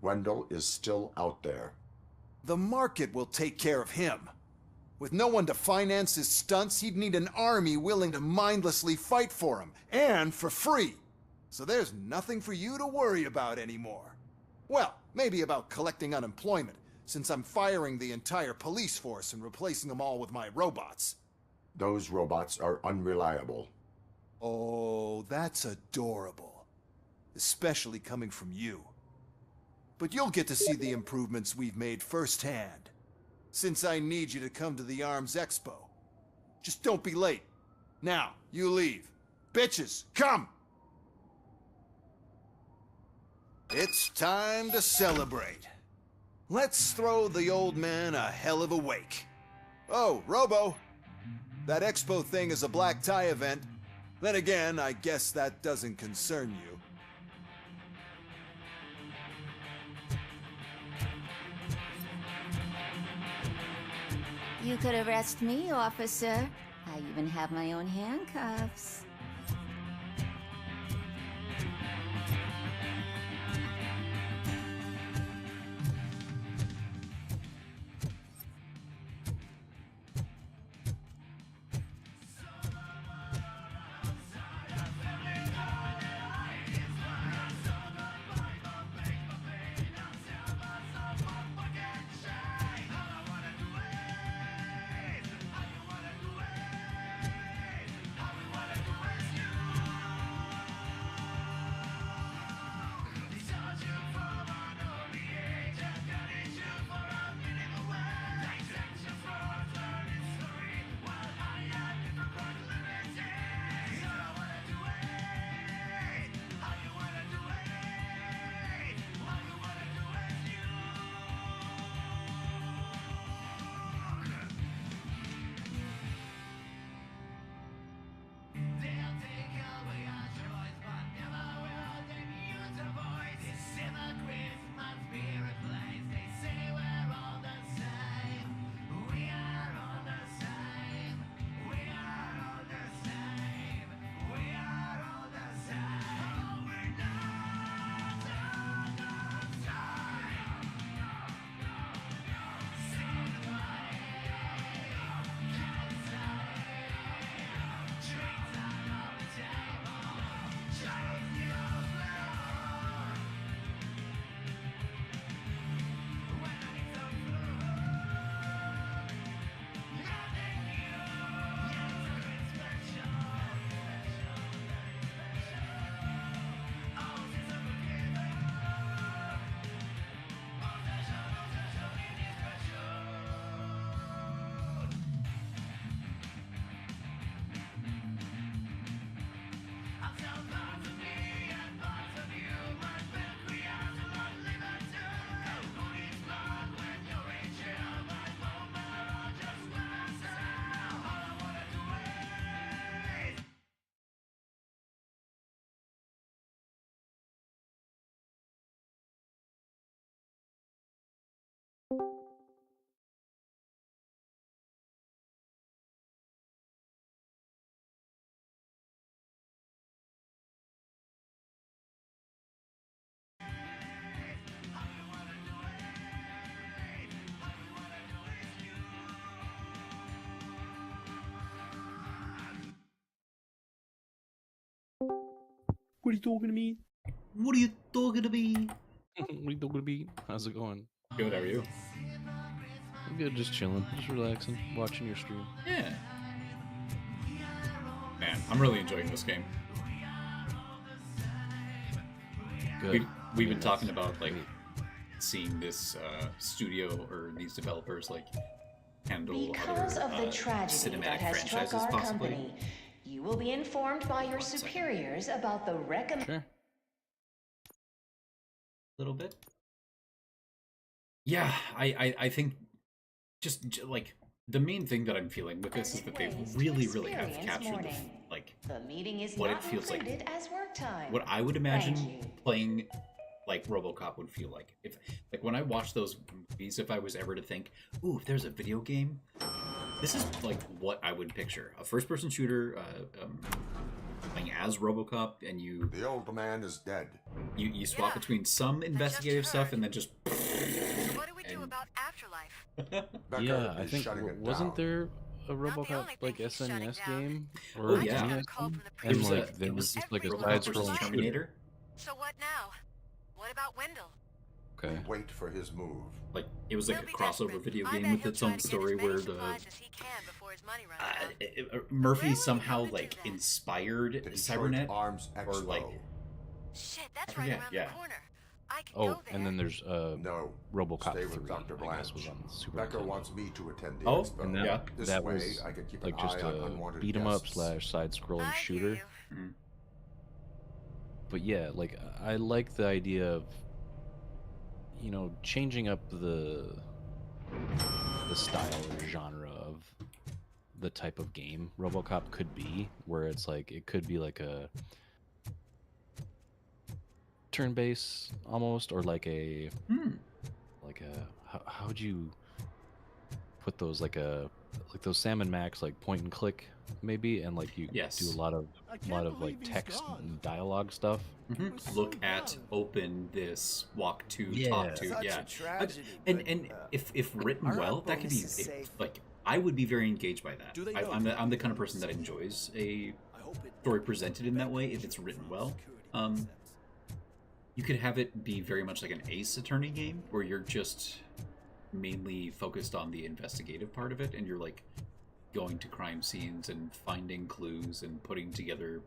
Wendell is still out there. The market will take care of him. With no one to finance his stunts, he'd need an army willing to mindlessly fight for him, and for free. So there's nothing for you to worry about anymore. Well, maybe about collecting unemployment, since I'm firing the entire police force and replacing them all with my robots. Those robots are unreliable. Oh, that's adorable. Especially coming from you. But you'll get to see the improvements we've made firsthand. Since I need you to come to the Arms Expo. Just don't be late. Now, you leave. Bitches, come! It's time to celebrate. Let's throw the old man a hell of a wake. Oh, Robo! That expo thing is a black tie event. Then again, I guess that doesn't concern you. You could arrest me, officer. I even have my own handcuffs. What are you talking to me? What are you talking to me? What are you talking to me? How's it going? Good, how are you? I'm good, just chilling, just relaxing, watching your stream. Yeah. Man, I'm really enjoying this game. Good. We've been talking about, like, seeing this studio or these developers like handle Because other of the tragedy cinematic that has struck franchises, our possibly. company, you will be informed by your superiors about the Sure. Little bit. Yeah, I think just like the main thing that I'm feeling with this is that they really have captured the meeting is what not it feels like. included as work time. What I would Thank imagine you. playing like RoboCop would feel like. If like when I watch those movies, if I was ever to think, ooh, if there's a video game, this is like what I would picture. A first-person shooter playing as RoboCop, and you... The old man is dead. You swap between some investigative stuff and then just... What do we do about afterlife? Yeah, I think wasn't there a RoboCop like SNES game? Or Oh yeah, and like there was just like a side-scrolling Terminator. So what now? What about Wendell? Okay. Wait for his move. Like it was like a crossover video game with its own story where the Murphy somehow like inspired Cybernet Arms or like shit, that's right around the corner. I can go Oh, and then there's No. RoboCop Stay 3. with Dr. I Blanche. guess was on the Super Becker Nintendo. wants me to attend the Oh, expo. And that, yeah. This that way, was I can keep like an just eye on a unwanted beat 'em up guests. / side-scrolling shooter. Mm. But yeah, like I like the idea of, you know, changing up the style or genre of the type of game RoboCop could be, where it's like it could be like a turn-based almost, or like a how would you put those, like those Sam & Max like point and click maybe, and like you Yes. do a lot of like text and dialogue stuff. Look at, open this, walk to, Yeah. talk to, Such a yeah. tragedy, And if written our well, that could be bonus is safe. like I would be very engaged by that. Do they know I'm the kind of person that enjoys a story presented in that way if it's written well. You could have it be very much like an Ace Attorney game where you're just mainly focused on the investigative part of it, and you're like going to crime scenes and finding clues and putting together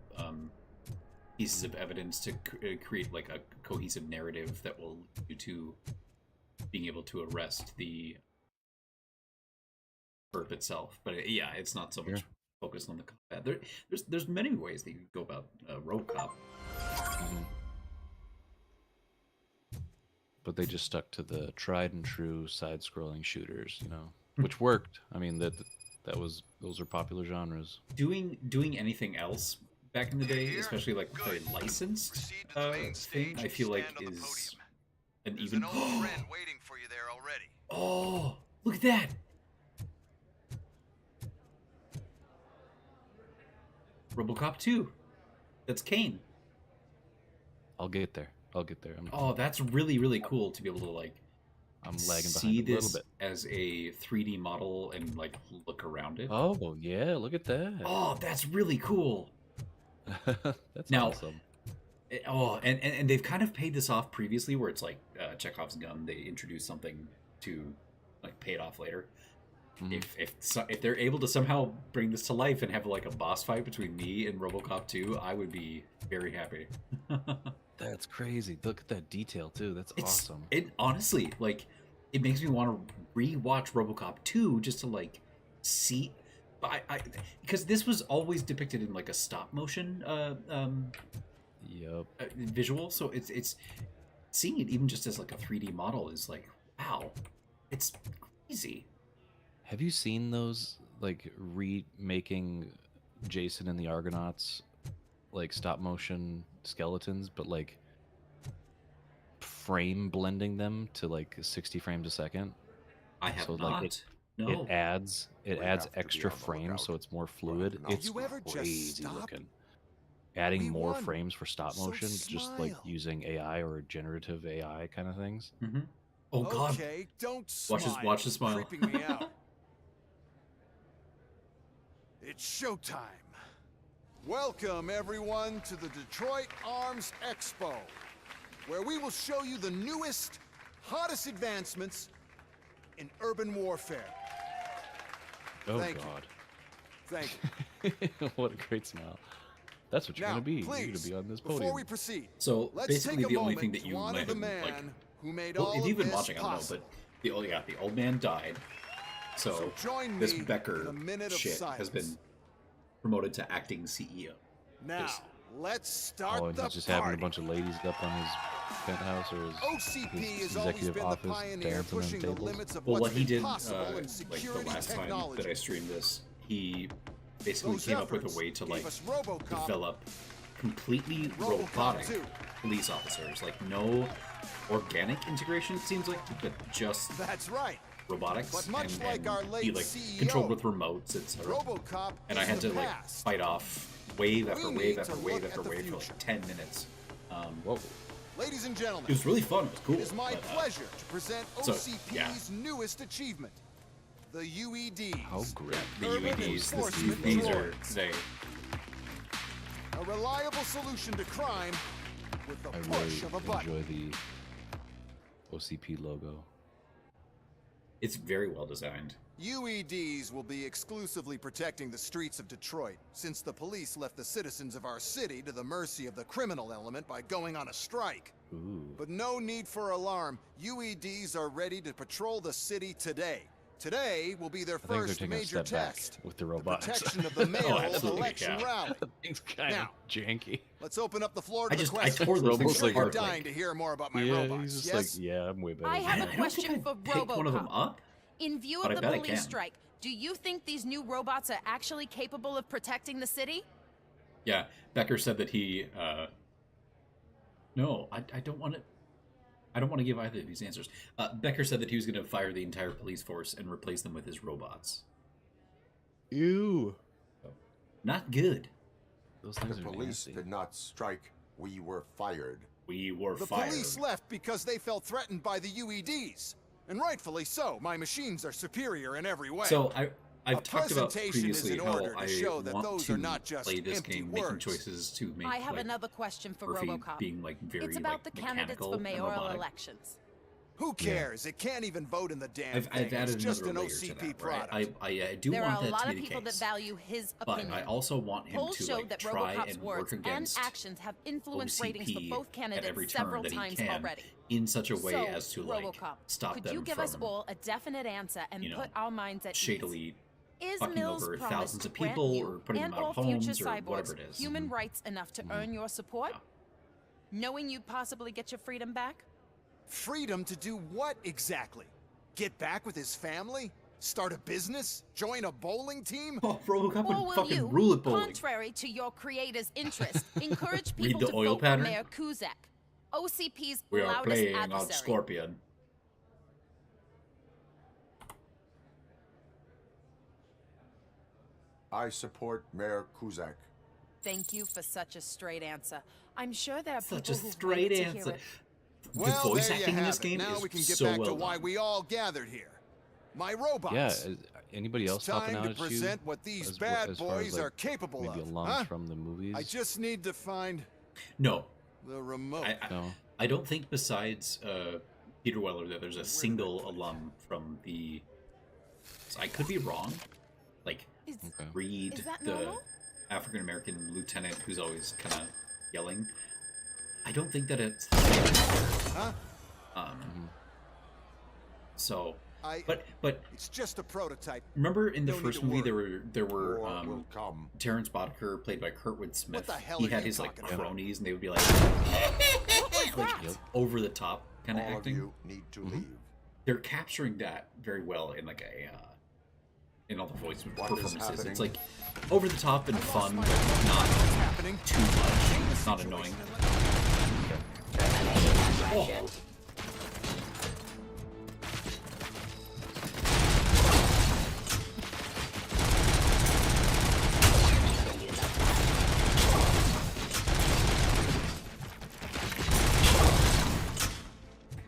pieces of evidence to create like a cohesive narrative that will lead you to being able to arrest the perp itself. But yeah, it's not so much focused on the combat. There's many ways that you can go about RoboCop. But they just stuck to the tried and true side-scrolling shooters, you know, which worked. I mean, those are popular genres. Doing anything else back in the day, especially like with a licensed thing, I feel like is an even. waiting for you there already. Oh, look at that! RoboCop 2. That's Kane. I'll get there. Oh, that's really cool to be able to like. I'm lagging see behind a this little bit. as a 3D model and like look around it. Oh yeah, look at that. Oh, that's really cool. That's Now, awesome. And they've kind of paid this off previously, where it's like Chekhov's gun. They introduce something to like pay it off later. If they're able to somehow bring this to life and have like a boss fight between me and RoboCop 2, I would be very happy. That's crazy. Look at that detail too. That's awesome. It honestly, like, it makes me want to rewatch RoboCop 2 just to like see. I because this was always depicted in like a stop motion visual, so it's seeing it even just as like a 3D model is like, wow, it's crazy. Have you seen those like remaking Jason and the Argonauts, like stop motion skeletons, but like frame blending them to like 60 frames a second? I have so, not. Like, No. It adds have to be extra on the frames, lookout. so it's more fluid. Did It's you ever just crazy stop? looking. Adding We more won. frames for stop So motion, just like smile. using AI or generative AI kind of things. Mm-hmm. Oh God! Okay, don't smile. Watch the smile. Creeping me out. It's showtime. Welcome everyone to the Detroit Arms Expo, where we will show you the newest, hottest advancements in urban warfare. Oh Thank you. God! Thank you. What a great smile. That's what you're Now, gonna be. You're please, gonna be on this before podium. we proceed, So let's basically, take a the only moment thing that to you honor might the have man like, who made well, all if of you've been this watching, I don't know, possible. but the old man died. So, join this me Becker in a minute of shit has silence. been promoted to acting CEO. Now, Just- let's start Oh, and the he's just party. having a bunch of ladies up on his penthouse or his, OCP his has always executive been the office pioneer dancing on pushing the tables. limits of Well, what's what he been did, possible in like the security last time technology. that I streamed this, he basically Those came up with efforts a way to gave like us RoboCop, develop completely RoboCop robotic 2. police officers. Like no organic integration, it seems like, but just That's right. robotics. But much and, like and our be late like CEO, controlled with remotes, etc. RoboCop And I is had the to like past. fight off wave after We wave need after to wave look after at the wave for future. like 10 minutes. Whoa. Ladies and gentlemen, It was really fun. It was cool. it is my but, pleasure to present so, OCP's yeah. newest achievement, the UEDs. How great. The Urban UEDs, Enforcement these are Droids. they. A reliable solution to crime with the I push really of a button. enjoy the OCP logo. It's very well designed. UEDs will be exclusively protecting the streets of Detroit, since the police left the citizens of our city to the mercy of the criminal element by going on a strike. Ooh. But no need for alarm. UEDs are ready to patrol the city today. Today will be their I think they're first taking a major step back test. with the robotics. Protection of the mayoral absolutely, election yeah. rally. Thing's kind Now, of janky. Let's open up the floor to I the tore questions. those I'm things sure you're apart, dying like- to hear more about my Yeah, robots, he's just yes? like, yeah, I'm way better. I have than a that. question for Pick one of them RoboCop. up. In view but of I the bet I police can. strike, do you think these new robots are actually capable of protecting the city? Yeah, Becker said that he. No, I don't want to. I don't want to give either of these answers. Becker said that he was going to fire the entire police force and replace them with his robots. Ew. Not good. Those The things are police nasty. did not strike. We were fired. We were The fired. police left because they felt threatened by the UEDs. And rightfully so. My machines are superior in every way. So I've A talked about presentation is previously in how order to I show that want those to are not just play this empty game, making words. choices to make. I have like, another question for Murphy RoboCop. being like very It's about like the candidates mechanical for and mayoral robotic. elections. Who cares? It can't even vote in the damn I've thing. added It's just another an layer to OCP that, right? product. I do There want are a that lot to of be the people that case. value his But opinion. I also want him Polls to show like that try RoboCop's and words work and against actions have influenced ratings for OCP both at candidates every turn several that he times can already. in such a way So, as to like RoboCop, stop could them you give from us all a definite answer and you know, put our minds at ease? shadily Is fucking Mills over promised thousands to of grant people you or putting them and out of all future homes or cyborgs whatever it is. human rights enough to earn your support? Knowing you'd possibly get your freedom back? Freedom to do what exactly? Get back with his family? Start a business? Join a bowling team? Oh, RoboCop Or would will fucking you, rule at bowling. contrary to your creator's interest, encourage Read people the to oil vote pattern? for Mayor Kuzak, OCP's We are loudest playing on adversary? Scorpion. I support Mayor Kuzak. Thank you for such a straight answer. I'm sure there are Such a people who straight waited to answer. hear it. Well, the voice there you acting in have this it. game Now is we can get so back well to why done. we all gathered here. My robots. Yeah, is anybody else It's talking time out to at you? present what these as bad as far as, boys like, are capable maybe of, a launch huh? from the movies? I just need to find No, the remote. I don't think besides Peter Weller that there's a single alum from the. I could be wrong. Like Reed, is that the normal? African American lieutenant who's always kind of yelling. I don't think that it's. Huh? So, but it's just a prototype. remember in the Don't need first to movie worry. there were More will come. Terrence Boddicker played by Kurtwood Smith. the hell he are had you his like talking about? cronies and they would be like, over the top kind of All of acting. you need to leave. They're capturing that very well in like a in all the voice What is performances. happening? It's like over the top and fun, but not too much. It's not annoying. Oh.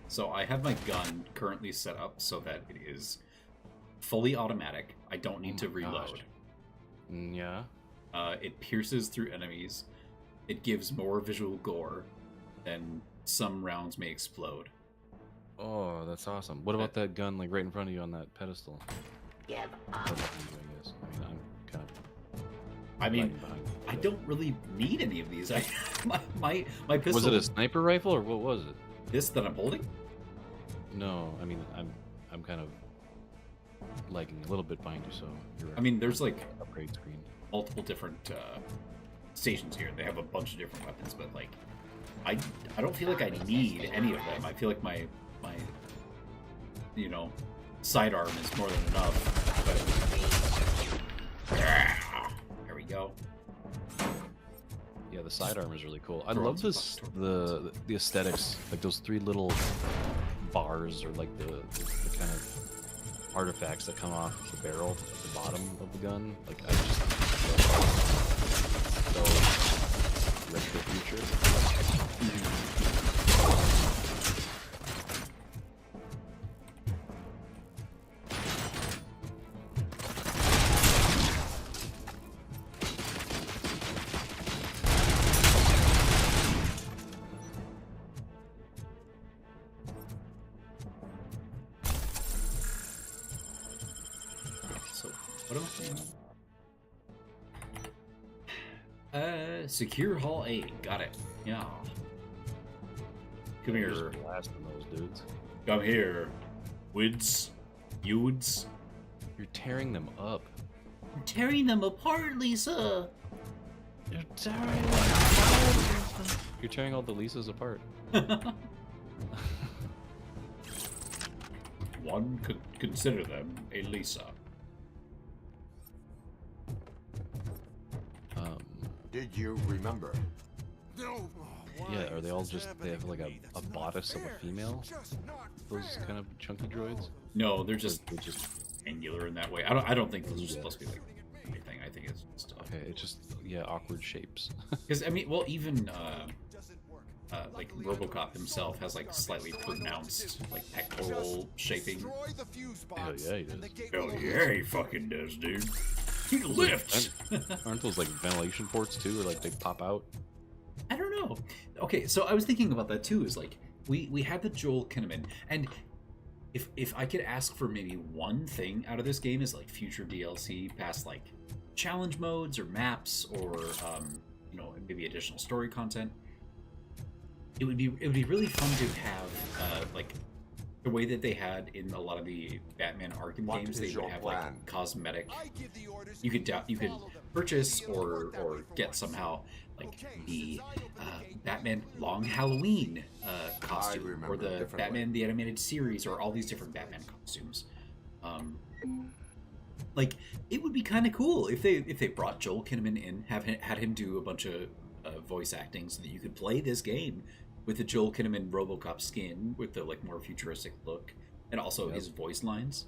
So I have my gun currently set up so that it is fully automatic. I don't need to reload. Yeah. It pierces through enemies. It gives more visual gore, and some rounds may explode. Oh, that's awesome. What about that gun, like right in front of you on that pedestal? Give I guess. I mean, I'm kind of. I mean, lagging behind. I don't really need any of these. My pistol. Was it a sniper rifle or what was it? This that I'm holding? No, I mean I'm kind of lagging a little bit behind you, so you're right. I mean, there's like upgrade screen. Multiple different stations here. They have a bunch of different weapons, but like I don't feel like I need any of them. I feel like my sidearm is more than enough. But there we go. Yeah, the sidearm is really cool. I love this the aesthetics, like those three little bars or like the kind of artifacts that come off the barrel at the bottom of the gun. Like I just so retro future. Secure Hall A. Got it. Yeah. Come here. Just blasting those dudes. Come here. Wids. Youds. You're tearing them up. You're tearing them apart, Lisa. You're tearing them apart. You're tearing all the Lisas apart. One could consider them a Lisa. Did you remember? Yeah, are they all just, they have like a bodice of a female? Those kind of chunky droids? No, they're just angular in that way. I don't think those are supposed to be like anything. I think it's just okay, it's just awkward shapes. Because I mean, well, even like Robocop himself has like slightly pronounced like pectoral shaping. Hell yeah, he does. Hell yeah, he fucking does, dude. He lifts. Aren't those like ventilation ports too, or like they pop out? I don't know. Okay, so I was thinking about that too. Is like we had the Joel Kinnaman, and if I could ask for maybe one thing out of this game is like future DLC past like challenge modes or maps or maybe additional story content. It would be really fun to have like the way that they had in a lot of the Batman Arkham games. They would have like cosmetic. You could purchase or get somehow like the Batman Long Halloween costume or the Batman the Animated Series or all these different Batman costumes. Like it would be kind of cool if they brought Joel Kinnaman in, had him do a bunch of voice acting so that you could play this game with the Joel Kinnaman RoboCop skin with the like more futuristic look and also his voice lines.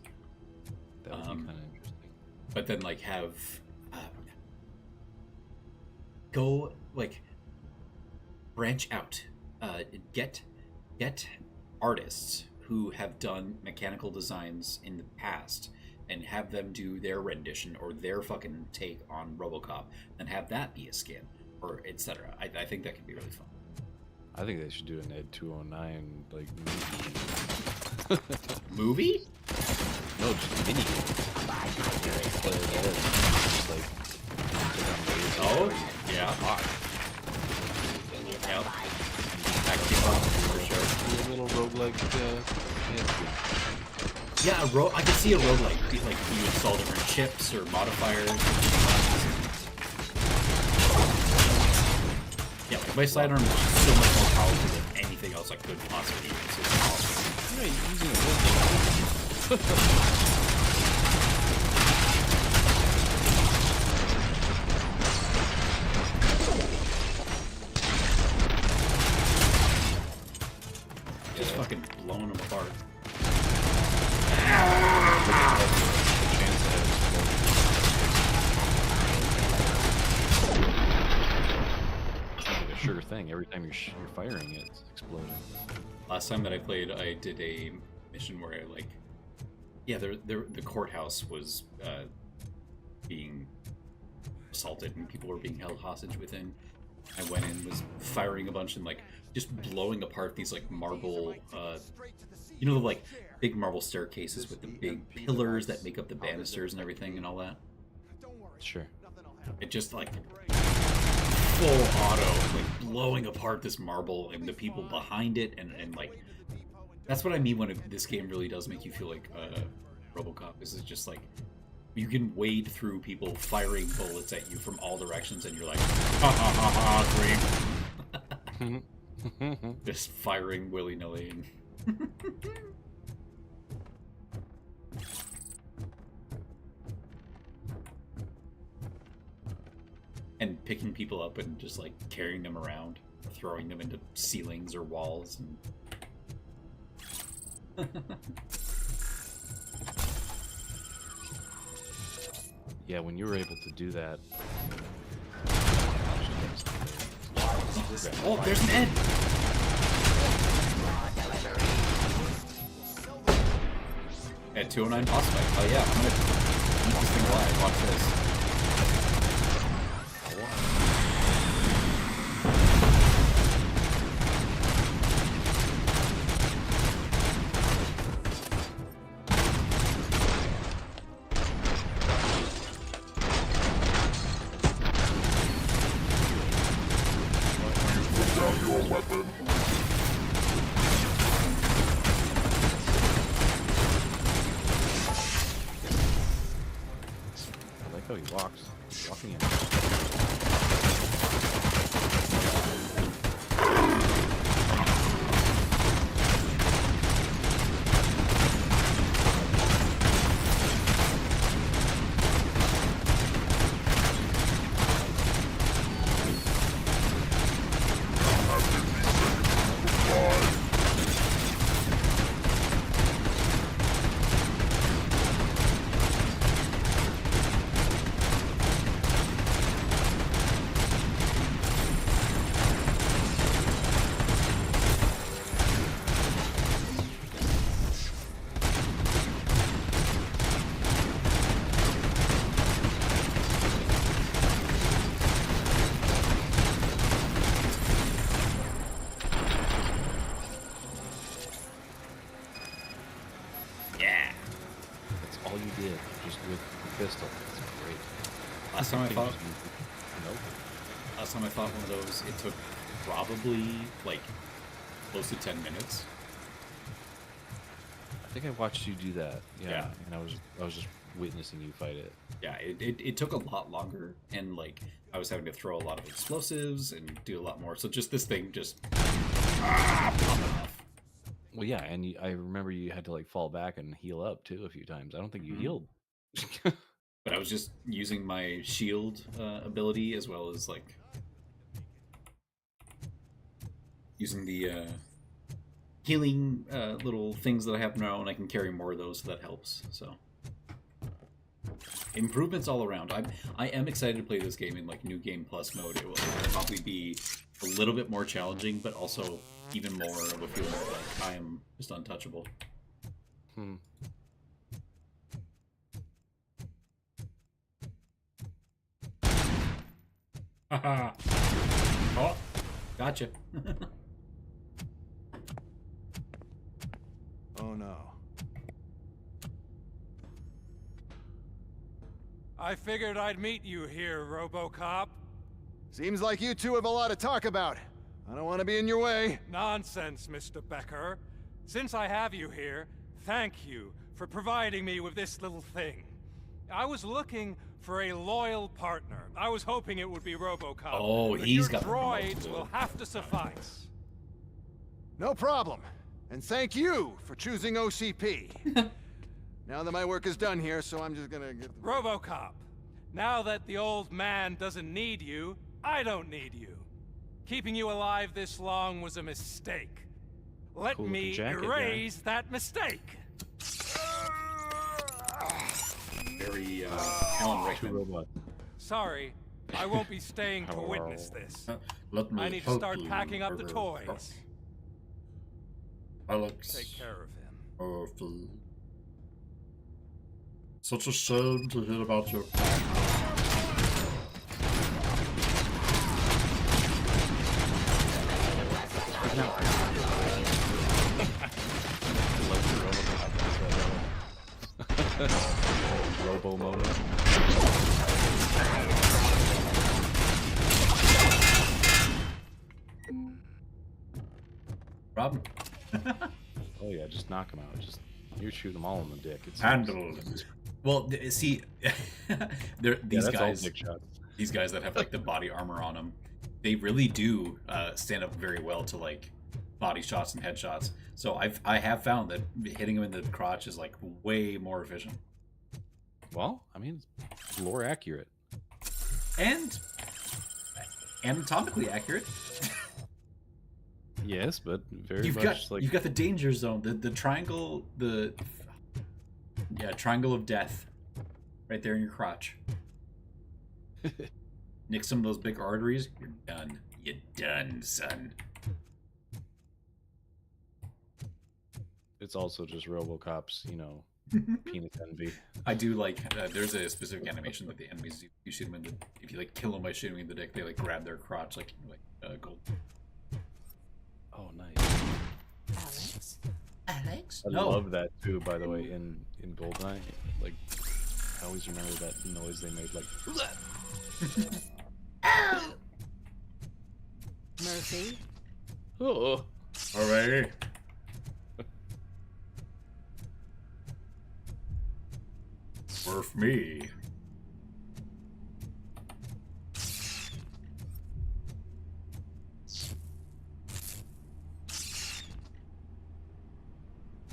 That would be kind of interesting. But then like have go like branch out, get artists who have done mechanical designs in the past and have them do their rendition or their fucking take on RoboCop and have that be a skin or etc. I think that could be really fun. I think they should do an Ed 209 like movie. Movie? No, just mini game. Oh, yeah. Yep. A little roguelike. Yeah, I could see a roguelike. Like you install different chips or modifiers. Yeah, like my sidearm is so much more powerful than anything else I could possibly use. It's awesome. Yeah, you're using a Just fucking blowing them apart. Sure thing. Every time you're firing it, it's exploding. Last time that I played, I did a mission where I like, yeah, the courthouse was being assaulted and people were being held hostage within. I went in, was firing a bunch and like just blowing apart these like marble, the like big marble staircases with the big pillars that make up the banisters and everything and all that. Sure. It just like full auto, like blowing apart this marble and the people behind it, and like that's what I mean when this game really does make you feel like RoboCop. This is just like you can wade through people firing bullets at you from all directions, and you're like, ha ha ha ha, dream. Just firing willy-nilly. And picking people up and just like carrying them around, throwing them into ceilings or walls. And Yeah, when you were able to do that. Oh, there's an end! At 209 boss fight. Oh yeah, I'm gonna keep this thing alive. Watch this. I like how he walks. Walking in. All you did, just with the pistol. That's great. Last time I fought one of those, it took probably like close to 10 minutes. I think I watched you do that. Yeah. And I was just witnessing you fight it. Yeah, it took a lot longer, and like I was having to throw a lot of explosives and do a lot more. So just this thing just popping off. Well, yeah, and I remember you had to like fall back and heal up too a few times. I don't think you healed. But I was just using my shield ability as well as like using the healing little things that I have now, and I can carry more of those, so that helps. So improvements all around. I am excited to play this game in like New Game Plus mode. It will probably be a little bit more challenging, but also even more of a feeling of like I am just untouchable. Haha. Oh, gotcha. Oh no. I figured I'd meet you here, RoboCop. Seems like you two have a lot to talk about. I don't want to be in your way. Nonsense, Mr. Becker. Since I have you here, thank you for providing me with this little thing. I was looking for a loyal partner. I was hoping it would be RoboCop. Oh, but he's your got droids will have to suffice. No problem. And thank you for choosing OCP. Now that my work is done here, so I'm just gonna get... RoboCop, now that the old man doesn't need you, I don't need you. Keeping you alive this long was a mistake. Let me erase that mistake. Very Alan Rickman. Sorry, I won't be staying to witness this. I need to help start you, packing up the toys. Alex. Take care of him. Powerful. Such a shame to hear about your Robo motor. problem. Oh yeah, just knock them out. Just you shoot them all in the dick. It's Handled. Well, see, these that's all guys, dick shots. these guys that have like the body armor on them, they really do stand up very well to like body shots and headshots. So I have found that hitting them in the crotch is like way more efficient. Well, I mean, it's lore accurate and anatomically accurate. Yes, but very You've much got the danger zone, the triangle, triangle of death, right there in your crotch. Nick some of those big arteries, you're done. You're done, son. It's also just RoboCop's, penis envy. I do like. There's a specific animation that the enemies do. You shoot them in the. If you like kill them by shooting them in the dick, they like grab their crotch like gold. Oh, nice. Alex? I love that too, by the way, in GoldenEye. Like, I always remember that noise they made, like. Murphy? Oh. Alright. Worth me.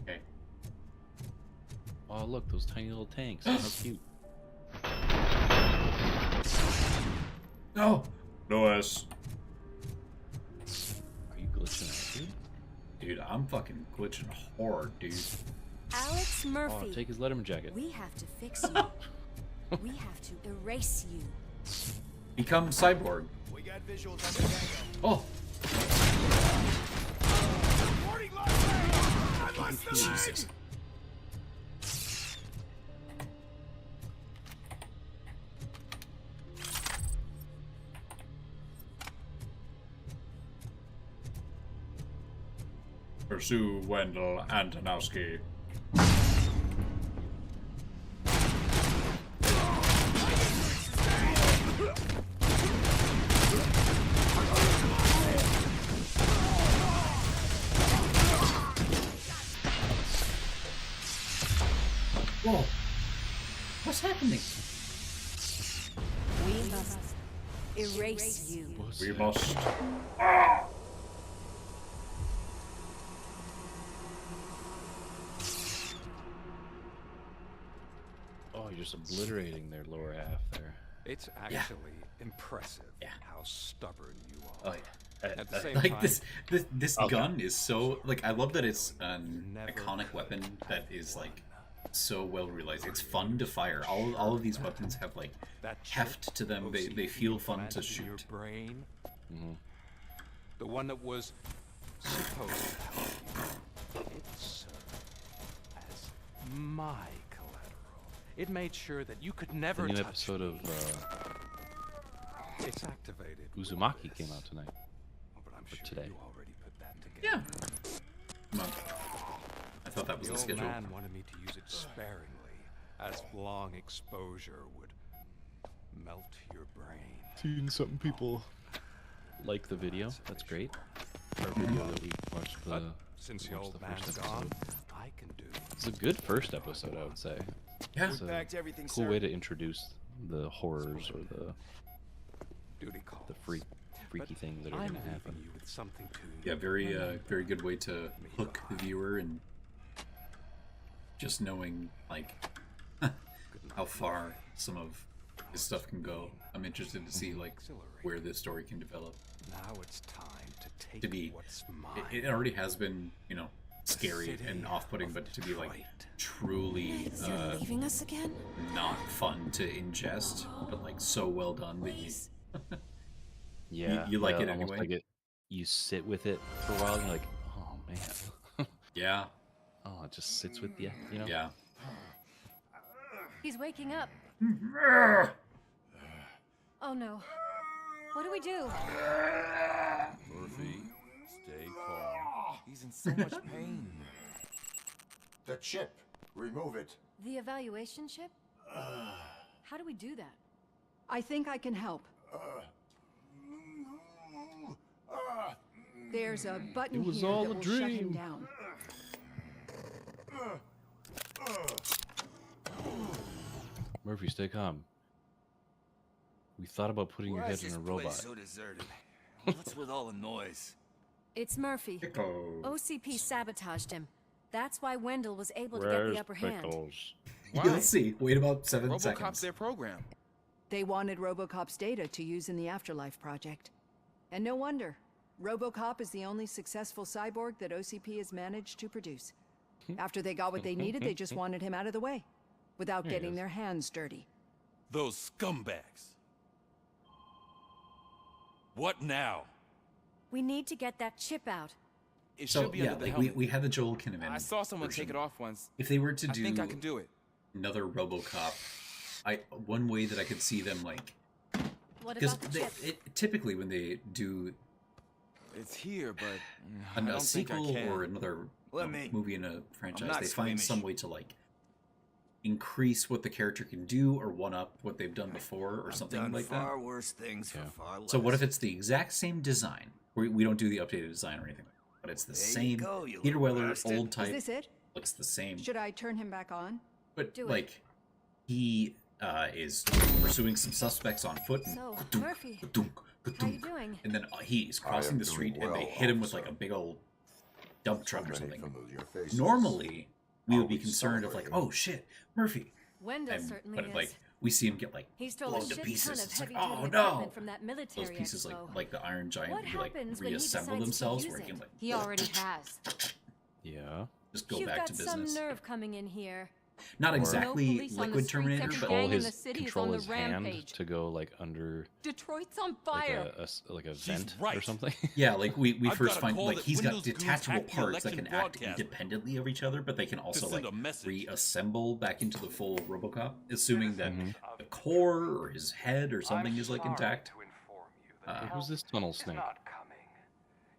Okay. Oh, look, those tiny little tanks. How cute. No! No S. Are you glitching out, dude? Dude, I'm fucking glitching hard, dude. Alex Murphy. Oh, take his Letterman jacket. We have to fix you. We have to erase you. Become cyborg. We got visuals on the Oh! Jesus. Pursue Wendell Antonowski. Whoa. What's happening? We must erase you. We must. Oh, you're just obliterating their lower half there. It's actually impressive how stubborn you are. Oh yeah. At the same like time, this gun is so like I love that it's an iconic weapon that is like so well realized. It's fun to fire. All of these weapons have like heft to them. They feel fun to shoot. Your brain, the one that was supposed to help you, it served as my collateral. It made sure that you could never The new touch episode of It's activated. Uzumaki came out tonight. But I'm sure today. you already put that together. Yeah. Come on. I thought that was The the old schedule. man wanted me to use it sparingly, as long exposure would melt your brain. Seeing some people like the video. That's great. Our video that we watched But since the old man's first gone, episode. I can do It's a good first episode, I would say. Yeah. It's We a packed everything, cool sir. way to introduce the horrors or the duty calls. freaky things that are I'm going to happen. leaving you with something to Yeah, very good way to hook the viewer and just knowing like how far some of this stuff can go. I'm interested to see like where this story can develop. Now it's time to take To be, what's mine. it already has been, scary and off-putting, but to be like truly You're leaving us again? not fun to ingest, but like so well done that you Yeah, you like yeah, it almost anyway. Like it, you sit with it for a while, and you're like, oh man. Yeah. Oh, it just sits with you, Yeah. He's waking up. Oh no. What do we do? Murphy, stay calm. He's in so much pain. The chip. Remove it. The evaluation chip? How do we do that? I think I can help. There's a button It was here all that a will shut him dream. down. Murphy, stay calm. We thought about putting your Why head is in this a place robot. so deserted? What's with all the noise? It's Murphy. Pickles. OCP sabotaged him. That's why Wendell was able to get Where's the upper hand. Pickles? You'll see. Wait about 7 RoboCop's seconds. their program. They wanted Robocop's data to use in the Afterlife project. And no wonder. Robocop is the only successful cyborg that OCP has managed to produce. After they got what they needed, they just wanted him out of the way, without There he getting is. their hands dirty. Those scumbags. What now? We need to get that chip out. It So should be yeah, under the like helmet. we had the Joel Kinnaman. I saw someone version. take it off once. If they were to do, I think I can do it. another RoboCop, one way that I could see them like, What because about the chip? typically when they do It's here, but I a don't think I sequel can. or another Let me- movie in a franchise, not they find squeamish. some way to like increase what the character can do or one up what they've done before or something Done like that. far worse things for far less. So what if it's the exact same design? We don't do the updated design or anything, but it's the There you same go, you Peter little Weller, bastard. old type. Is this it? Looks the same. Should I turn him back on? But Do it. like he is pursuing some suspects on foot and So, ka-dunk, Murphy, ka-dunk, how ka-dunk. you doing? And then he's I crossing am the doing street and they well, hit him with officer. like a big old dump truck or many something. familiar faces. Normally, we Are would be we concerned of like, celebrating? oh shit, Murphy. Wendell And- certainly but is. like we see him get like He stole blown a to shit ton pieces. of It's like, heavy-duty oh equipment no! from that military Those pieces expo. like the Iron Giant What would be like happens when he reassemble decides to themselves, use where he it? can like He already has. Yeah. just go You've back got to some business. nerve coming in here. Not Or- exactly No police on the Liquid streets, Terminator, every but gang Control in the his city is control on the his hand rampage. to go like under Detroit's on like fire. like a She's vent or right. something. yeah, like we I've first got a find call like that he's got Windows goons detachable hacked the parts that election can act broadcaster independently of each other, but they can also send like a message. reassemble back into the full RoboCop, assuming that the core or his head or something is like intact. Who's this tunnel snake?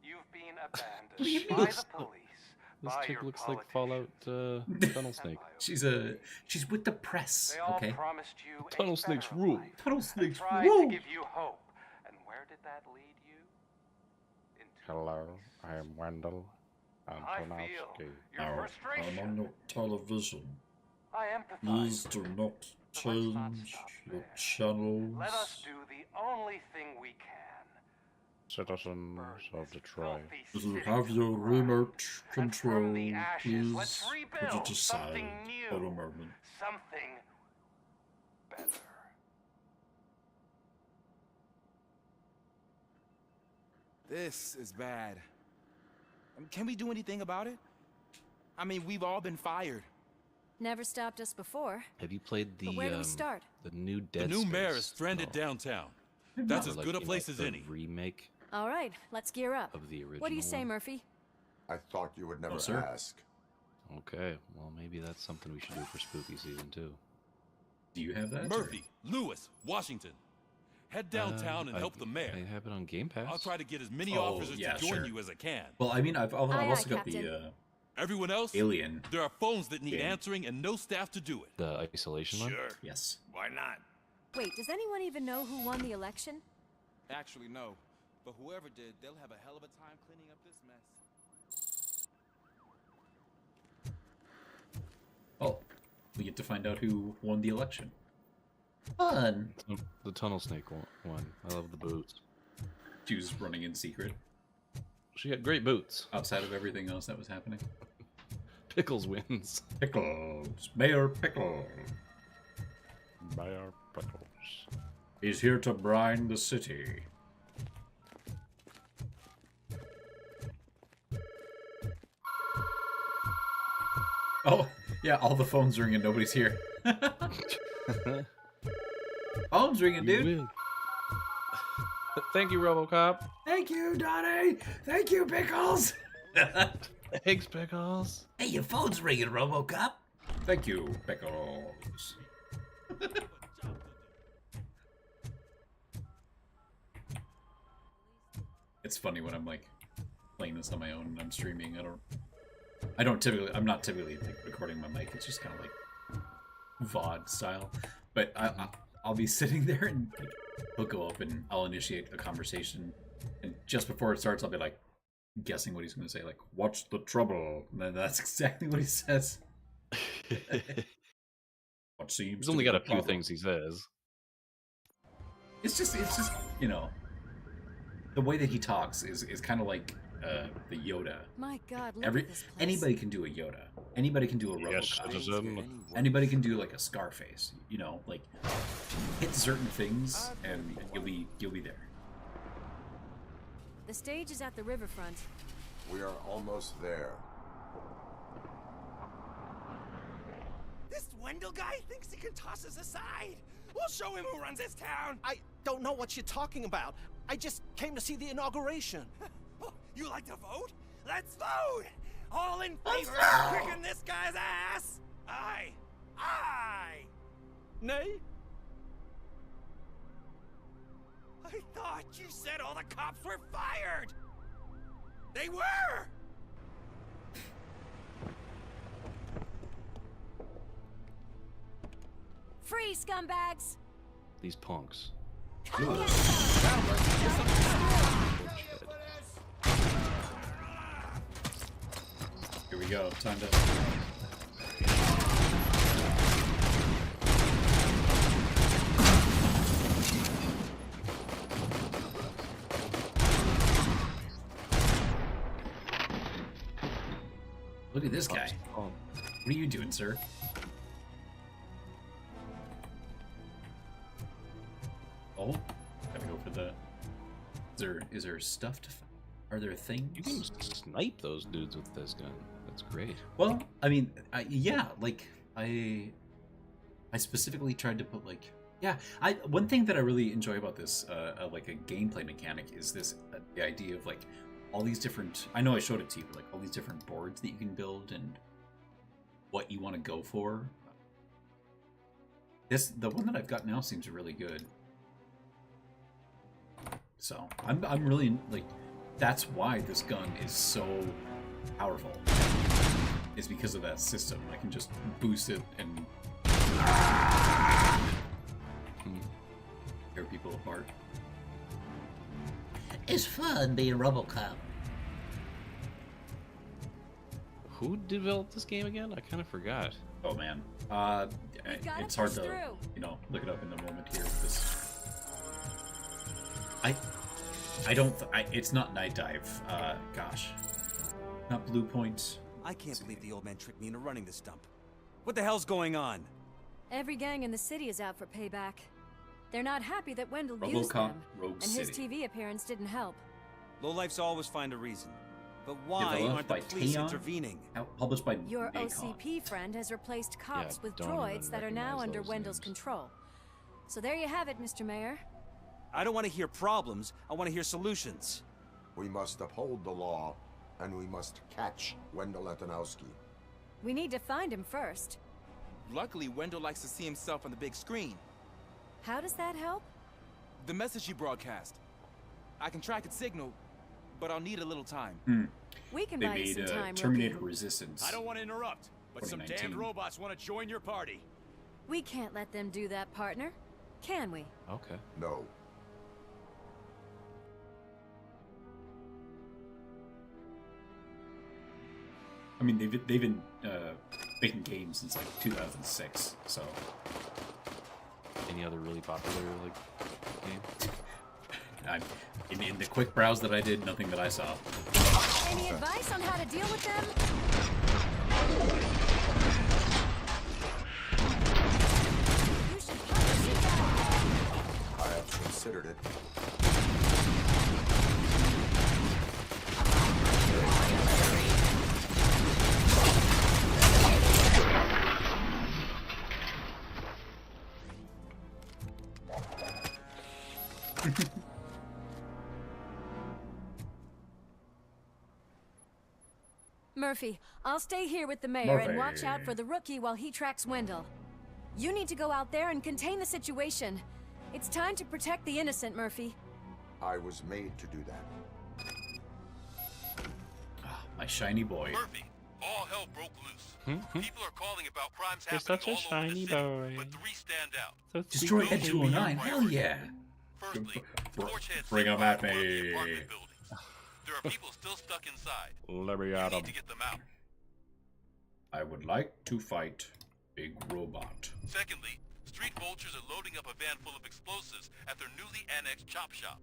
You've been What do you abandoned mean? by the police. This by chick your looks like politicians. Fallout tunnel snake. She's with the press. They all Okay. promised you a Tunnel snakes better rule. life Tunnel and snakes tried rule. to give you hope. And where did that lead you? Hello, I am Wendell I Antonowski. feel your frustration. I'm on television. I empathize. Please do not change your channels. Let us do the only thing we can. Citizens of Detroit. If you have your remote control, the ashes, please let's put rebuild it aside something new. for a moment. Something better. This is bad. Can we do anything about it? I mean, we've all been fired. Never stopped us before. Have you played the But where do we start? the new The Dead new mayor is Space? stranded downtown. That's as good a place as the any. remake All right, let's gear up. of the original. What do you say, one? Murphy? I thought you would never sir. ask. Okay, well maybe that's something we should do for Spooky Season 2. Do you have that? Murphy, Lewis, Washington. Head downtown and help the mayor. I have it on Game Pass. I'll try to get as many Oh, officers yeah, to join sure. you as I can. Well, I mean, I've Aye, aye, also got Captain. the Everyone else, Alien. there are phones that need game. answering and no staff to do it. The isolation one? Sure. Yes. Why not? Wait, does anyone even know who won the election? Actually, no. But whoever did, they'll have a hell of a time cleaning up this mess. Oh, we get to find out who won the election. Fun. The Tunnel Snake one. I love the boots. She was running in secret. She had great boots. Outside of everything else that was happening. Pickles wins. Pickles. Mayor Pickles. Mayor Pickles. He's here to brine the city. Oh, yeah, all the phones ring and nobody's here. Phone's ringing, You dude. win. Thank you, RoboCop. Thank you, Donnie. Thank you, Pickles. Thanks, Pickles. Hey, your phone's ringing, RoboCop. Thank you, Pickles. It's funny when I'm like playing this on my own and I'm streaming. I'm not typically like, recording my mic. It's just kind of like VOD style. But I'll be sitting there and like, he'll go up and I'll initiate a conversation. And just before it starts, I'll be like, guessing what he's going to say. Like, "What's the trouble?" And that's exactly what he says. What seems He's to only be got a the few problem? things he says. It's just you know, the way that he talks is kind of like the Yoda. My God, look at this place. Anybody can do a Yoda. Anybody can do a Robocop. Anybody can do like a Scarface. You know, like hit certain things and you'll be there. The stage is at the riverfront. We are almost there. This Wendell guy thinks he can toss us aside. We'll show him who runs this town. I don't know what you're talking about. I just came to see the inauguration. You like to vote? Let's vote! All in favor of kicking this guy's ass? Aye. Aye. Nay? I thought you said all the cops were fired. They were! Free, scumbags! These punks. Here we go. Time to. Look at this guy. What are you doing, sir? Oh, gotta go for the. Is there stuff to? Are there things? You can snipe those dudes with this gun. That's great. Well, I mean, yeah, like I specifically tried to put like, yeah, one thing that I really enjoy about this, like a gameplay mechanic, is this the idea of like all these different. I know I showed it to you, but like all these different boards that you can build and what you want to go for. The one that I've got now seems really good. So I'm really like, that's why this gun is so powerful. Is because of that system. I can just boost it and tear people apart. It's fun being Robocop. Who developed this game again? I kind of forgot. Oh man, it's hard to look it up in the moment here. This, it's not Night Dive. Gosh, not Blue Point. I can't believe the old man tricked me into running this dump. What the hell's going on? Every gang in the city is out for payback. They're not happy that Wendell RoboCop, used them, Rogue and his City. TV appearance didn't help. Lowlifes always find a reason. But why Developed aren't the by police Taeyon, intervening? Published by Your Nacon. OCP friend has replaced cops Yeah, with don't even droids that are now recognize under those Wendell's names. control. So there you have it, Mr. Mayor. I don't want to hear problems. I want to hear solutions. We must uphold the law, and we must catch Wendell Atanowski. We need to find him first. Luckily, Wendell likes to see himself on the big screen. How does that help? The message you broadcast. I can track its signal, but I'll need a little time. We can They buy you made some time, Terminator Rookie. Resistance. I don't want to interrupt, but some 2019. damned robots want to join your party. We can't let them do that, partner. Can we? Okay. No. I mean, they've been making games since like 2006. So, Any other really popular game? in the quick browse that I did, nothing that I saw. Any advice on how to deal with them? You should publish it. I have considered it. Murphy, I'll stay here with the mayor and watch out for the rookie while he tracks Wendell. You need to go out there and contain the situation. It's time to protect the innocent, Murphy. I was made to do that. My shiny boy. Murphy, all hell broke loose. People are calling about crimes You're happening such a all over shiny the city, boy. but three stand out. So Destroy sweet. Ed 209. Hell yeah. Firstly, Bring him at me. There are people still stuck inside. Let me You at need 'em. to get them out. I would like to fight Big Robot. Secondly, street vultures are loading up a van full of explosives at their newly annexed chop shop.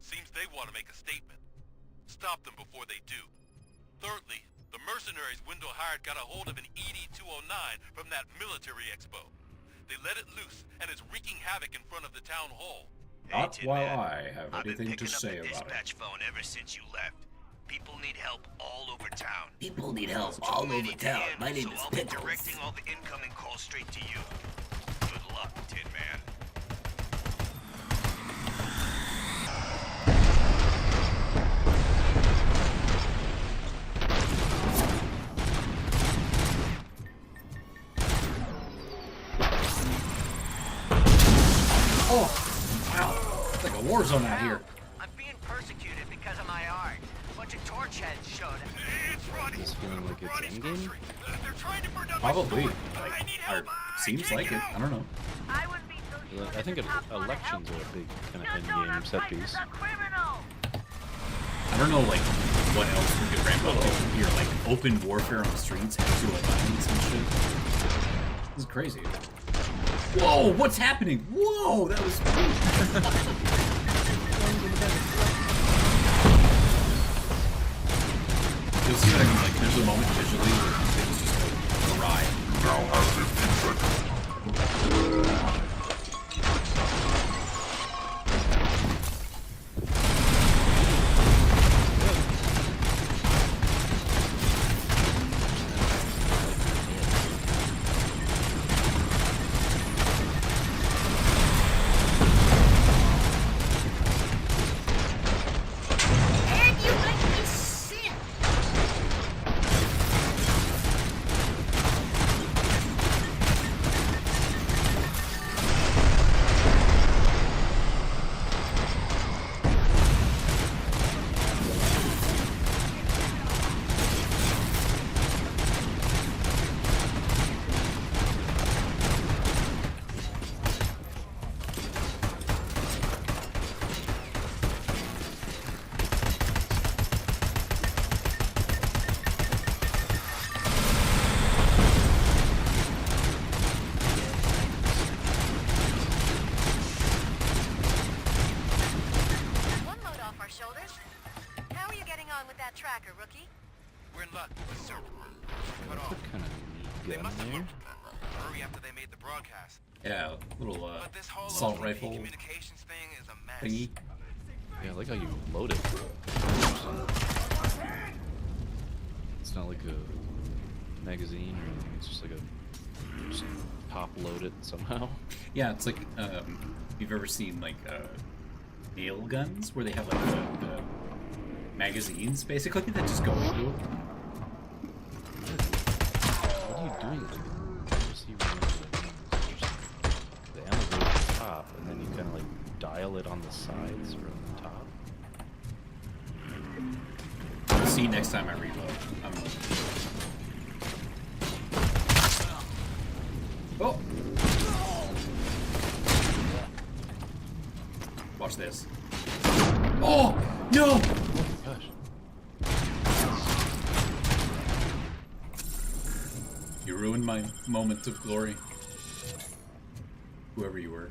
Seems they want to make a statement. Stop them before they do. Thirdly, the mercenaries Wendell hired got a hold of an ED-209 from that military expo. They let it loose, and it's wreaking havoc in front of the town hall. Not while I have I've been anything to picking up say the about it. dispatch phone ever since you left. People need help all over town. People need help all over town. My name is I'll be Pickles. directing all the incoming calls straight to you. Good luck, Tin Man. Oh, wow. It's like a war zone out here. I'm being persecuted because of my art. A bunch of torch heads showed up. It's Ronnie. Is this feeling like it's endgame? They're trying to burn down Probably. my store. I need help. Seems like it. I don't know. I think elections are a big kind of endgame set piece. I don't know, like, what else we could ramp up here. Like, open warfare on the streets, actual violence and shit. This is crazy. Whoa, what's happening? Whoa, that was... You'll see what I mean, like, there's a moment visually where things just go awry. Now have 15 seconds. Yeah, little assault rifle thingy. Yeah, I like how you load it. It's not like a magazine or anything. It's just like a just top load it somehow. Yeah, it's like you've ever seen like nail guns where they have like the magazines basically that just go into it. What are you doing? The ammo goes to the top, and then you kind of like dial it on the sides or on the top. We'll see next time I reload. Oh! Watch this. Oh! No! Oh my gosh. You ruined my moment of glory. Whoever you were.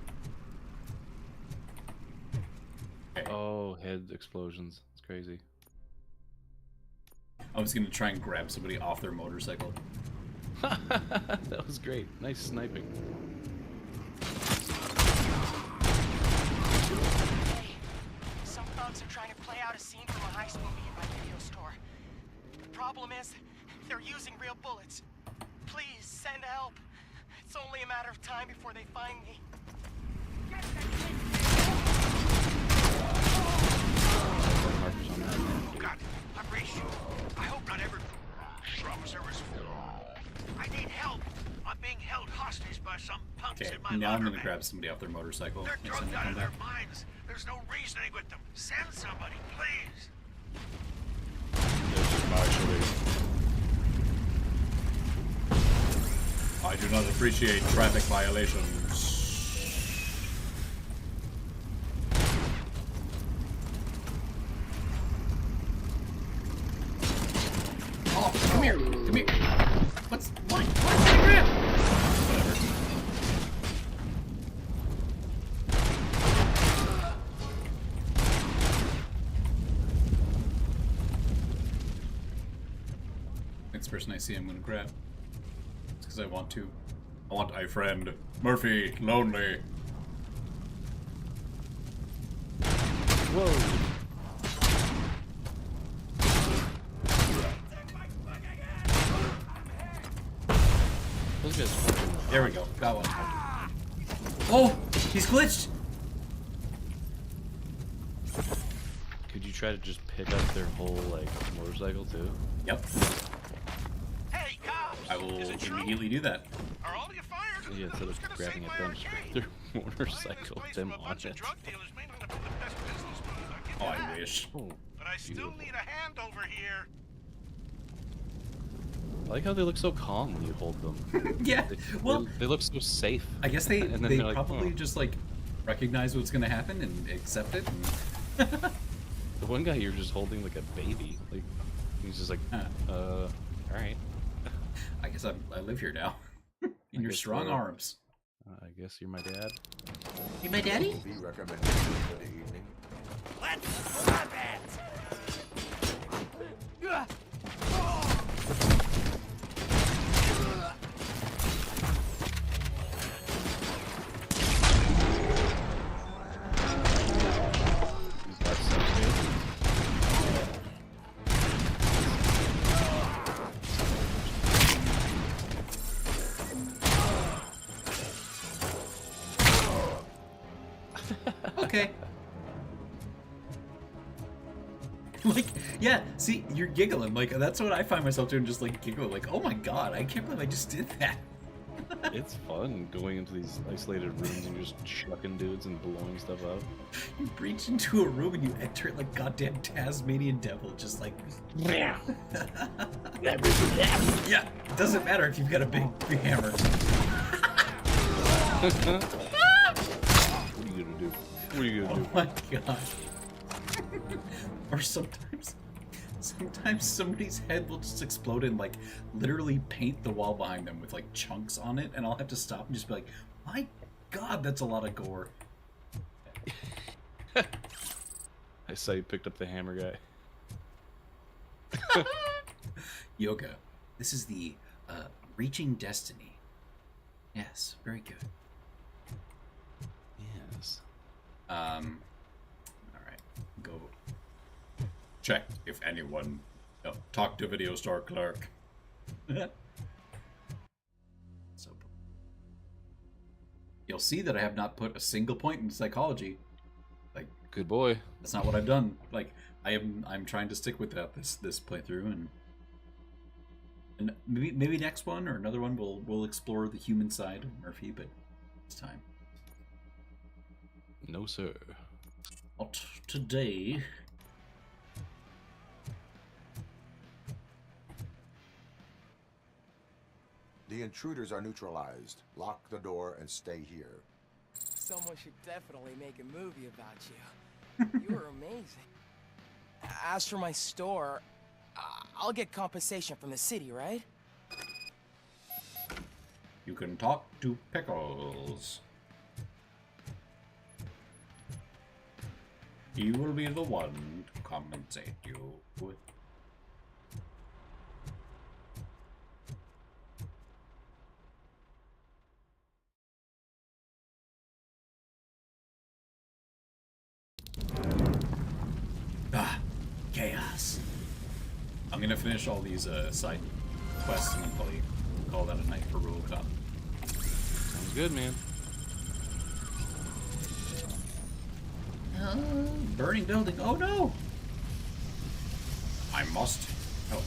Okay. Oh, head explosions. It's crazy. I was gonna try and grab somebody off their motorcycle. That was great. Nice sniping. Some thugs are trying to play out a scene from a heist movie in my video store. The problem is, they're using real bullets. Please, send help. It's only a matter of time before they find me. Oh God, I'm racing. I hope not ever. I need help. I'm being held hostage by some punks Okay, in my now I'm laundromat. gonna grab somebody off their motorcycle. They're next time drugged I out come of their back. minds. There's no reasoning with them. Send somebody, please. I do not appreciate traffic violations. person I see I'm gonna grab. It's because I want to. I want a friend. Murphy, lonely. Whoa. Those guys. There we go. Got one. Oh, he's glitched. Could you try to just pick up their whole like motorcycle too? Yep. Hey, cops! I will immediately do that. Are all of you fired? Yeah, instead of grabbing at them, just grab their motorcycle, them on it. Oh, I wish. Oh, but I still need a hand over here. I like how they look so calm when you hold them. Yeah, well, they look so safe. I guess they and then they they're probably like, just like recognize what's gonna happen and accept it. And the one guy you're just holding like a baby. Like he's just like, all right. I guess I live here now. In your strong arms. I guess you're my dad. You my daddy? Be recommended for the evening. Let's stop it! Okay. Like, yeah, see, you're giggling. Like, that's what I find myself doing, just like giggling. Like, oh my god, I can't believe I just did that. It's fun going into these isolated rooms and just chucking dudes and blowing stuff up. You breach into a room and you enter it like goddamn Tasmanian devil, just like. Yeah, it doesn't matter if you've got a big hammer. What are you gonna do? What are you gonna do? Oh my god. Or sometimes somebody's head will just explode and like literally paint the wall behind them with like chunks on it, and I'll have to stop and just be like, my god, that's a lot of gore. I saw you picked up the hammer guy. Yoga. This is the reaching destiny. Yes, very good. Yes. Alright. Go. Check if anyone. No, talk to video store clerk. So you'll see that I have not put a single point in psychology. Like, good boy. That's not what I've done. Like, I'm trying to stick with that this playthrough, and maybe next one or another one we'll explore the human side of Murphy, but it's time. No sir. Not today. The intruders are neutralized. Lock the door and stay here. Someone should definitely make a movie about you. You were amazing. As for my store, I'll get compensation from the city, right? You can talk to Pickles. He will be the one to compensate you. Chaos. I'm gonna finish all these side quests and then probably call that a night for Robocop. Sounds good, man. Burning building. Oh no! I must help.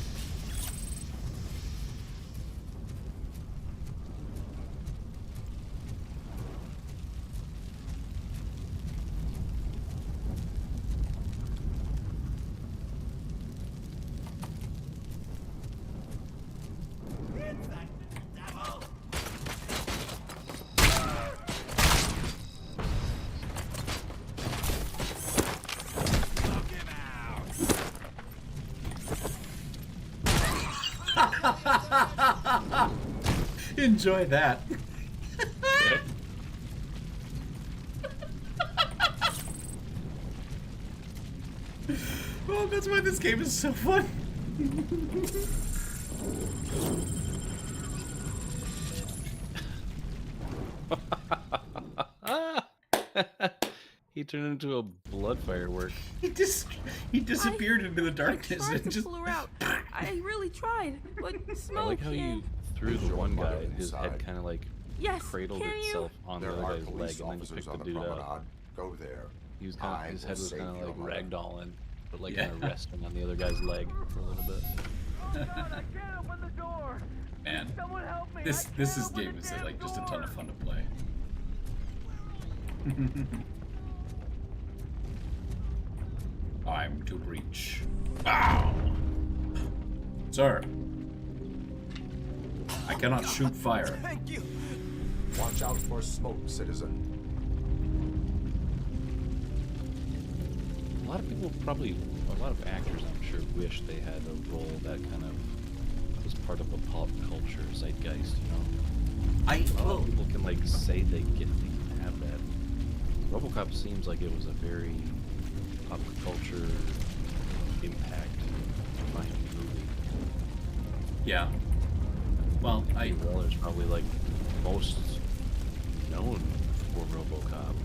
Enjoy that. Oh, that's why this game is so fun. He turned into a blood firework. He disappeared into the darkness I tried and to just. pull her out. I really tried, but smoke. I like how you threw the one guy and his head kind of like Yes, cradled can you? itself on the There other are guy's leg police and then just officers picked on the the dude promenade. up. Go there. He was kind of, his head was kind of like mother. ragdolling, but like kind of resting on the other guy's leg for a little bit. Man, this game is like just a ton of fun to play. Time to reach. Wow. Sir, I cannot shoot fire. Thank you. Watch out for smoke, citizen. A lot of people probably, a lot of actors I'm sure wish they had a role that kind of was part of a pop culture zeitgeist, you know? A lot of people can like say they can have that. RoboCop seems like it was a very pop culture impact defining movie. Yeah. Well, Waller's probably like most known for RoboCop.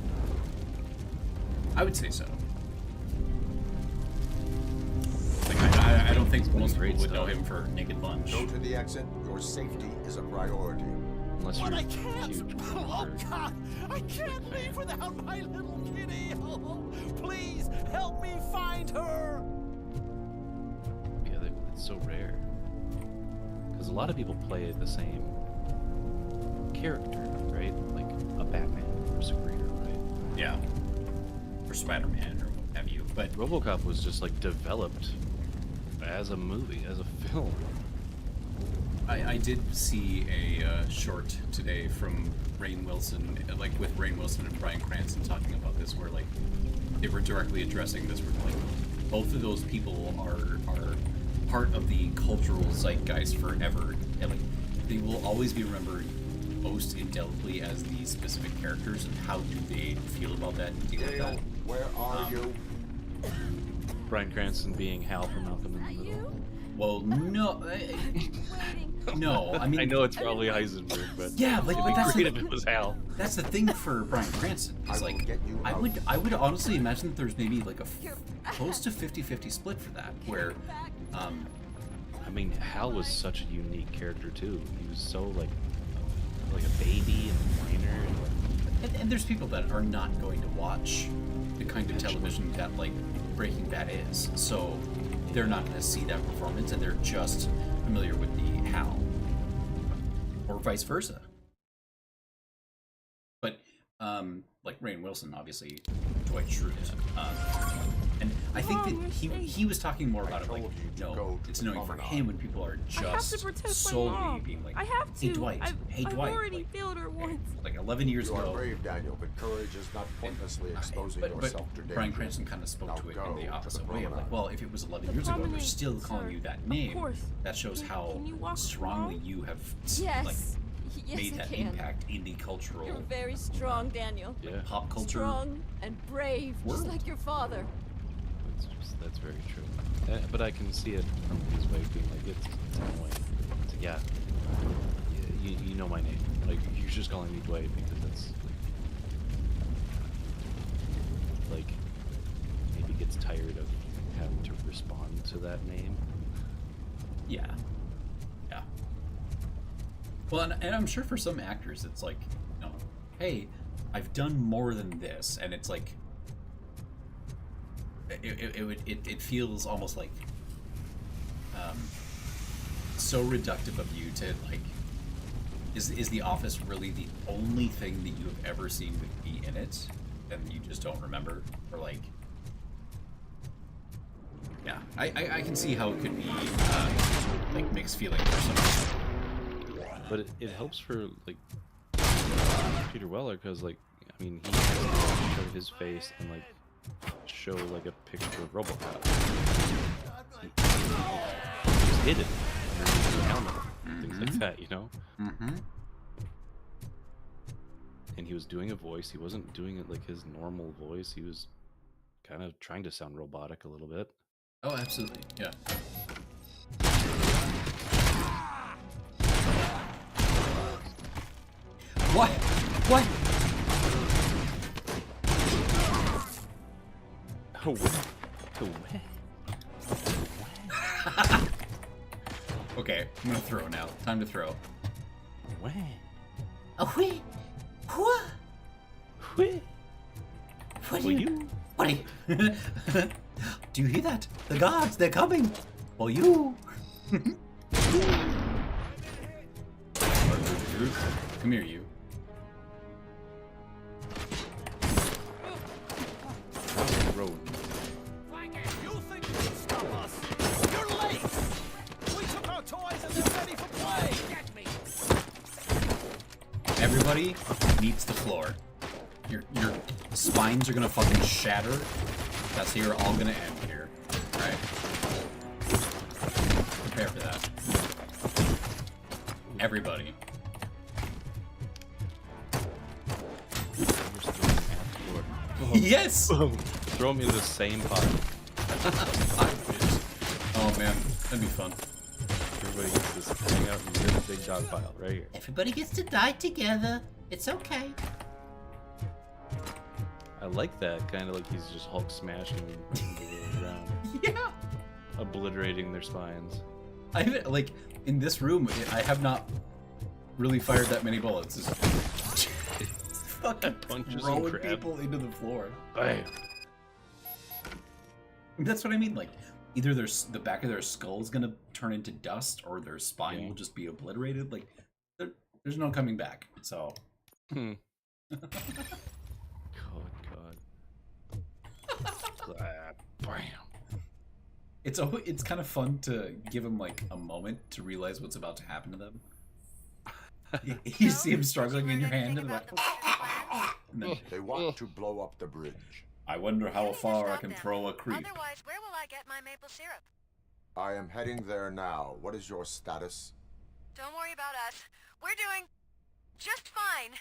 I would say so. Like, I don't think most people would know him for Naked Lunch. Go to the exit. Your safety is a priority. Unless But you're I can't! huge Oh, God! I can't leave without my little kitty! Oh, please, help me find her! Yeah, it's so rare. Because a lot of people play the same character, right? Like a Batman or a superhero, right? Yeah. Or Spider-Man or what have you. But RoboCop was just like developed as a movie, as a film. I did see a short today from Rainn Wilson, like with Rainn Wilson and Bryan Cranston talking about this, where like they were directly addressing this, where like both of those people are part of the cultural zeitgeist forever, and like they will always be remembered most indelibly as these specific characters, and how do they feel about that and deal with that. Where are you? Bryan Cranston being Hal from Malcolm in the Middle. Well, no. No, I mean... I know it's probably Heisenberg, but yeah, like that's great if it was Hal. That's the thing for Bryan Cranston. It's like, I would honestly imagine that there's maybe like a close to 50-50 split for that, where, I mean, Hal was such a unique character too. He was so like a baby and a whiner. And there's people that are not going to watch the kind of television that like Breaking Bad is, so they're not going to see that performance, and they're just familiar with the Hal, or vice versa. But like Rainn Wilson, obviously, Dwight Schrute, and I think that he was talking more about it like, no, it's annoying for him when people are just solely being like, hey Dwight, hey Dwight. I've already failed her once. Like 11 years You are ago. brave, Daniel, but courage is not pointlessly exposing yourself to danger. Bryan Cranston kind of spoke to it in the opposite way of like, promenade. well, if it was 11 years ago, they're still calling you that name. That shows how strongly you have like made that impact in the cultural. You're very strong, Daniel. Pop culture. Strong and brave, just like your father. That's very true. But I can see it from his way of being like, it's annoying. It's like, yeah, you know my name. Like, you're just calling me Dwight because that's like maybe gets tired of having to respond to that name. Yeah. Yeah. Well, and I'm sure for some actors, it's like, you know, hey, I've done more than this, and it's like, it feels almost like so reductive of you to like, is The Office really the only thing that you have ever seen with me in it, and you just don't remember, or like, yeah, I can see how it could be like mixed feeling for some people. But it helps for like Peter Weller because like I mean he can show his face and like show like a picture of RoboCop. He's hidden underneath the helmet, things like that, you know. And he was doing a voice. He wasn't doing it like his normal voice. He was kind of trying to sound robotic a little bit. Oh, absolutely, yeah. What? What? Oh, what? Okay, I'm gonna throw now. Time to throw. What? Oh, wait. What? What? What Will you? Buddy. Do you hear that? The guards, they're coming. For you. Come here, you. Road. You think you can stop us? You're late! We took our toys and they're ready for play! Get me! Everybody meets the floor. Your spines are gonna fucking shatter. That's how you're all gonna end here. Alright? Prepare for that. Everybody. Yes! Throw me in the same pot. Oh man, that'd be fun. Everybody gets to hang out in this big dog pile right here. Everybody gets to die together. It's okay. I like that, kind of like he's just Hulk smashing into the ground. Yeah! Obliterating their spines. I like in this room. I have not really fired that many bullets. It's fucking punches throwing and people into the floor. Bam. That's what I mean. Like either the back of their skull is gonna turn into dust, or their spine will just be obliterated. Like there's no coming back. So. God. Bam. It's kind of fun to give him like a moment to realize what's about to happen to them. You see him struggling in your hand, and then They want to blow up the bridge. I wonder how far I can throw a creep. Otherwise, where will I get my maple syrup? I am heading there now. What is your status? Don't worry about us. We're doing just fine.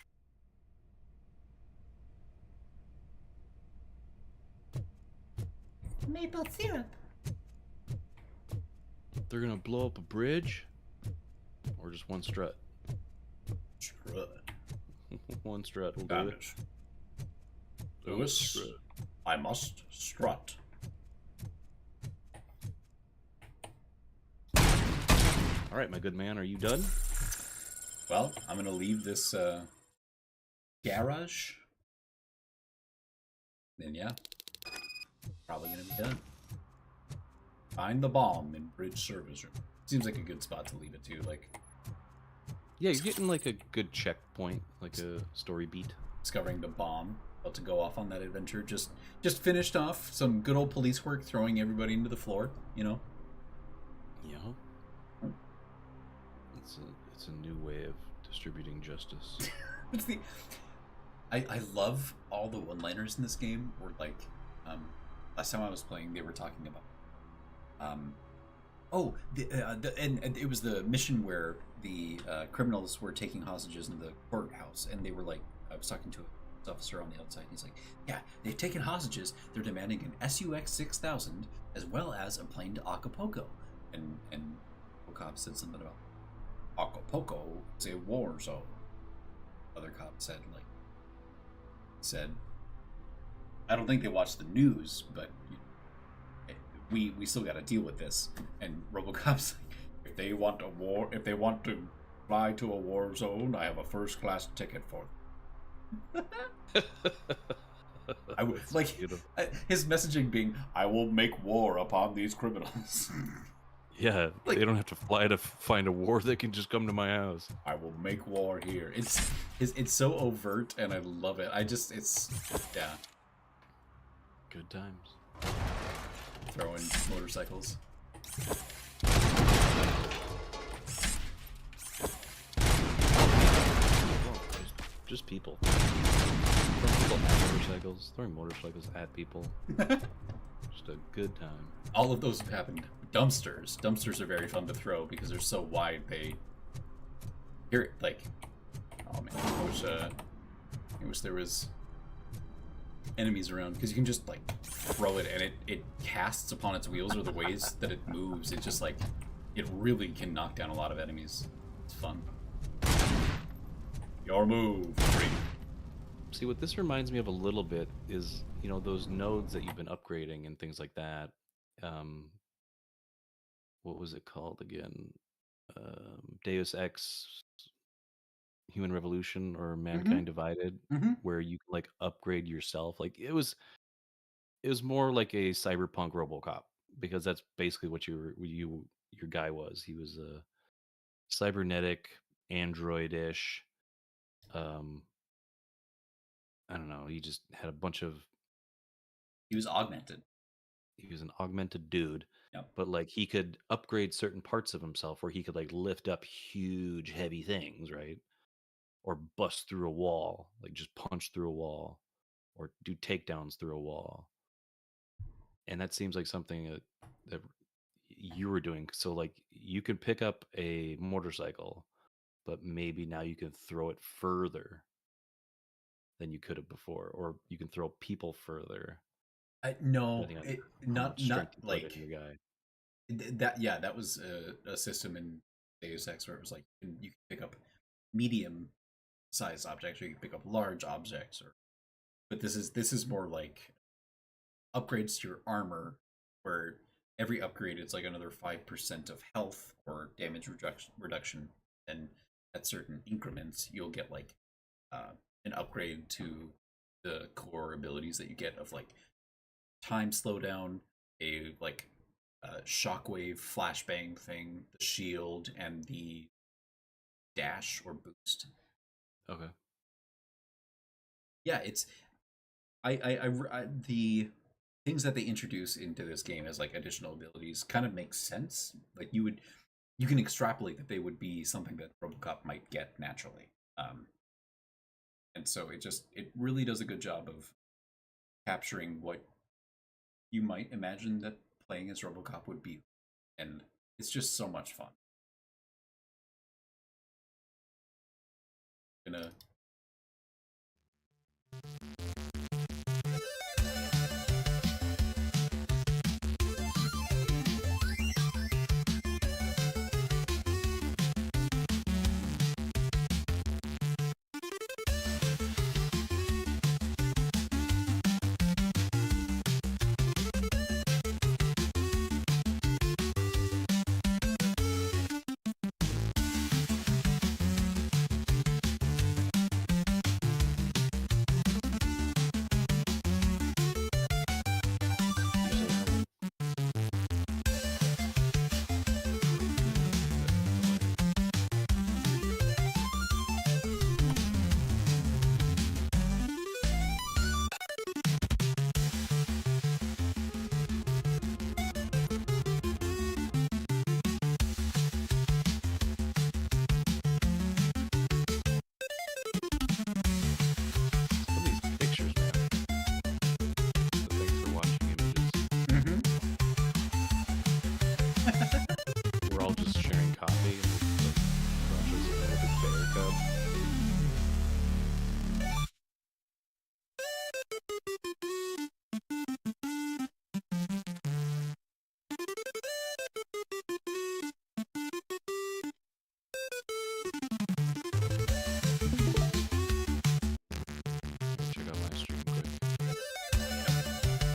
Maple syrup. They're gonna blow up a bridge? Or just one strut? Strut. One strut will Got do it. it. Lewis, I must strut. Alright, my good man, are you done? Well, I'm gonna leave this garage. Then yeah, probably gonna be done. Find the bomb in bridge service room. Seems like a good spot to leave it to. Like, Yeah, you're getting like a good checkpoint, like a story beat. discovering the bomb. About to go off on that adventure. Just finished off some good old police work, throwing everybody into the floor. You know. Yeah. It's a new way of distributing justice. What's the? I love all the one-liners in this game. Where like, last time I was playing, they were talking about, and it was the mission where the criminals were taking hostages into the courthouse, and they were like, I was talking to an officer on the outside, and he's like, yeah, they've taken hostages. They're demanding an SUX 6000 as well as a plane to Acapulco, and Robocop said something about Acapulco is a war zone. Other cop said I don't think they watch the news, but we still got to deal with this. And RoboCop's like, if they want to fly to a war zone, I have a first class ticket for them. I would like his messaging being, I will make war upon these criminals. Yeah, they don't have to fly to find a war. They can just come to my house. I will make war here. It's so overt, and I love it. It's yeah. Good times. Throwing motorcycles. Just people. Throwing people at motorcycles. Throwing motorcycles at people. Just a good time. All of those have happened. Dumpsters. Dumpsters are very fun to throw because they're so wide. They here like. Oh man, I wish there was enemies around, because you can just like throw it and it casts upon its wheels, or the ways that it moves. It just like it really can knock down a lot of enemies. It's fun. Your move. See, what this reminds me of a little bit is, you know, those nodes that you've been upgrading and things like that. What was it called again? Deus Ex Human Revolution or Mankind Divided, where you can, like, upgrade yourself. Like, it was more like a cyberpunk RoboCop, because that's basically what your guy was. He was a cybernetic android-ish. I don't know. He just had a bunch of. He was augmented. He was an augmented dude. Yep. But like he could upgrade certain parts of himself where he could like lift up huge heavy things, right? Or bust through a wall, like just punch through a wall, or do takedowns through a wall. And that seems like something that you were doing. So like you can pick up a motorcycle, but maybe now you can throw it further than you could have before, or you can throw people further. No, depending on not strength you put like in your guy. that. Yeah, that was a system in Deus Ex where it was like you can pick up medium-sized objects, or you can pick up large objects, or. But this is more like upgrades to your armor, where every upgrade is like another 5% of health or damage reduction, and at certain increments you'll get like an upgrade to the core abilities that you get of like time slowdown, a like shockwave flashbang thing, the shield, and the dash or boost. Okay. Yeah, it's I the things that they introduce into this game as like additional abilities kind of makes sense. Like you can extrapolate that they would be something that RoboCop might get naturally. And so it really does a good job of capturing what you might imagine that playing as RoboCop would be, and it's just so much fun. Gonna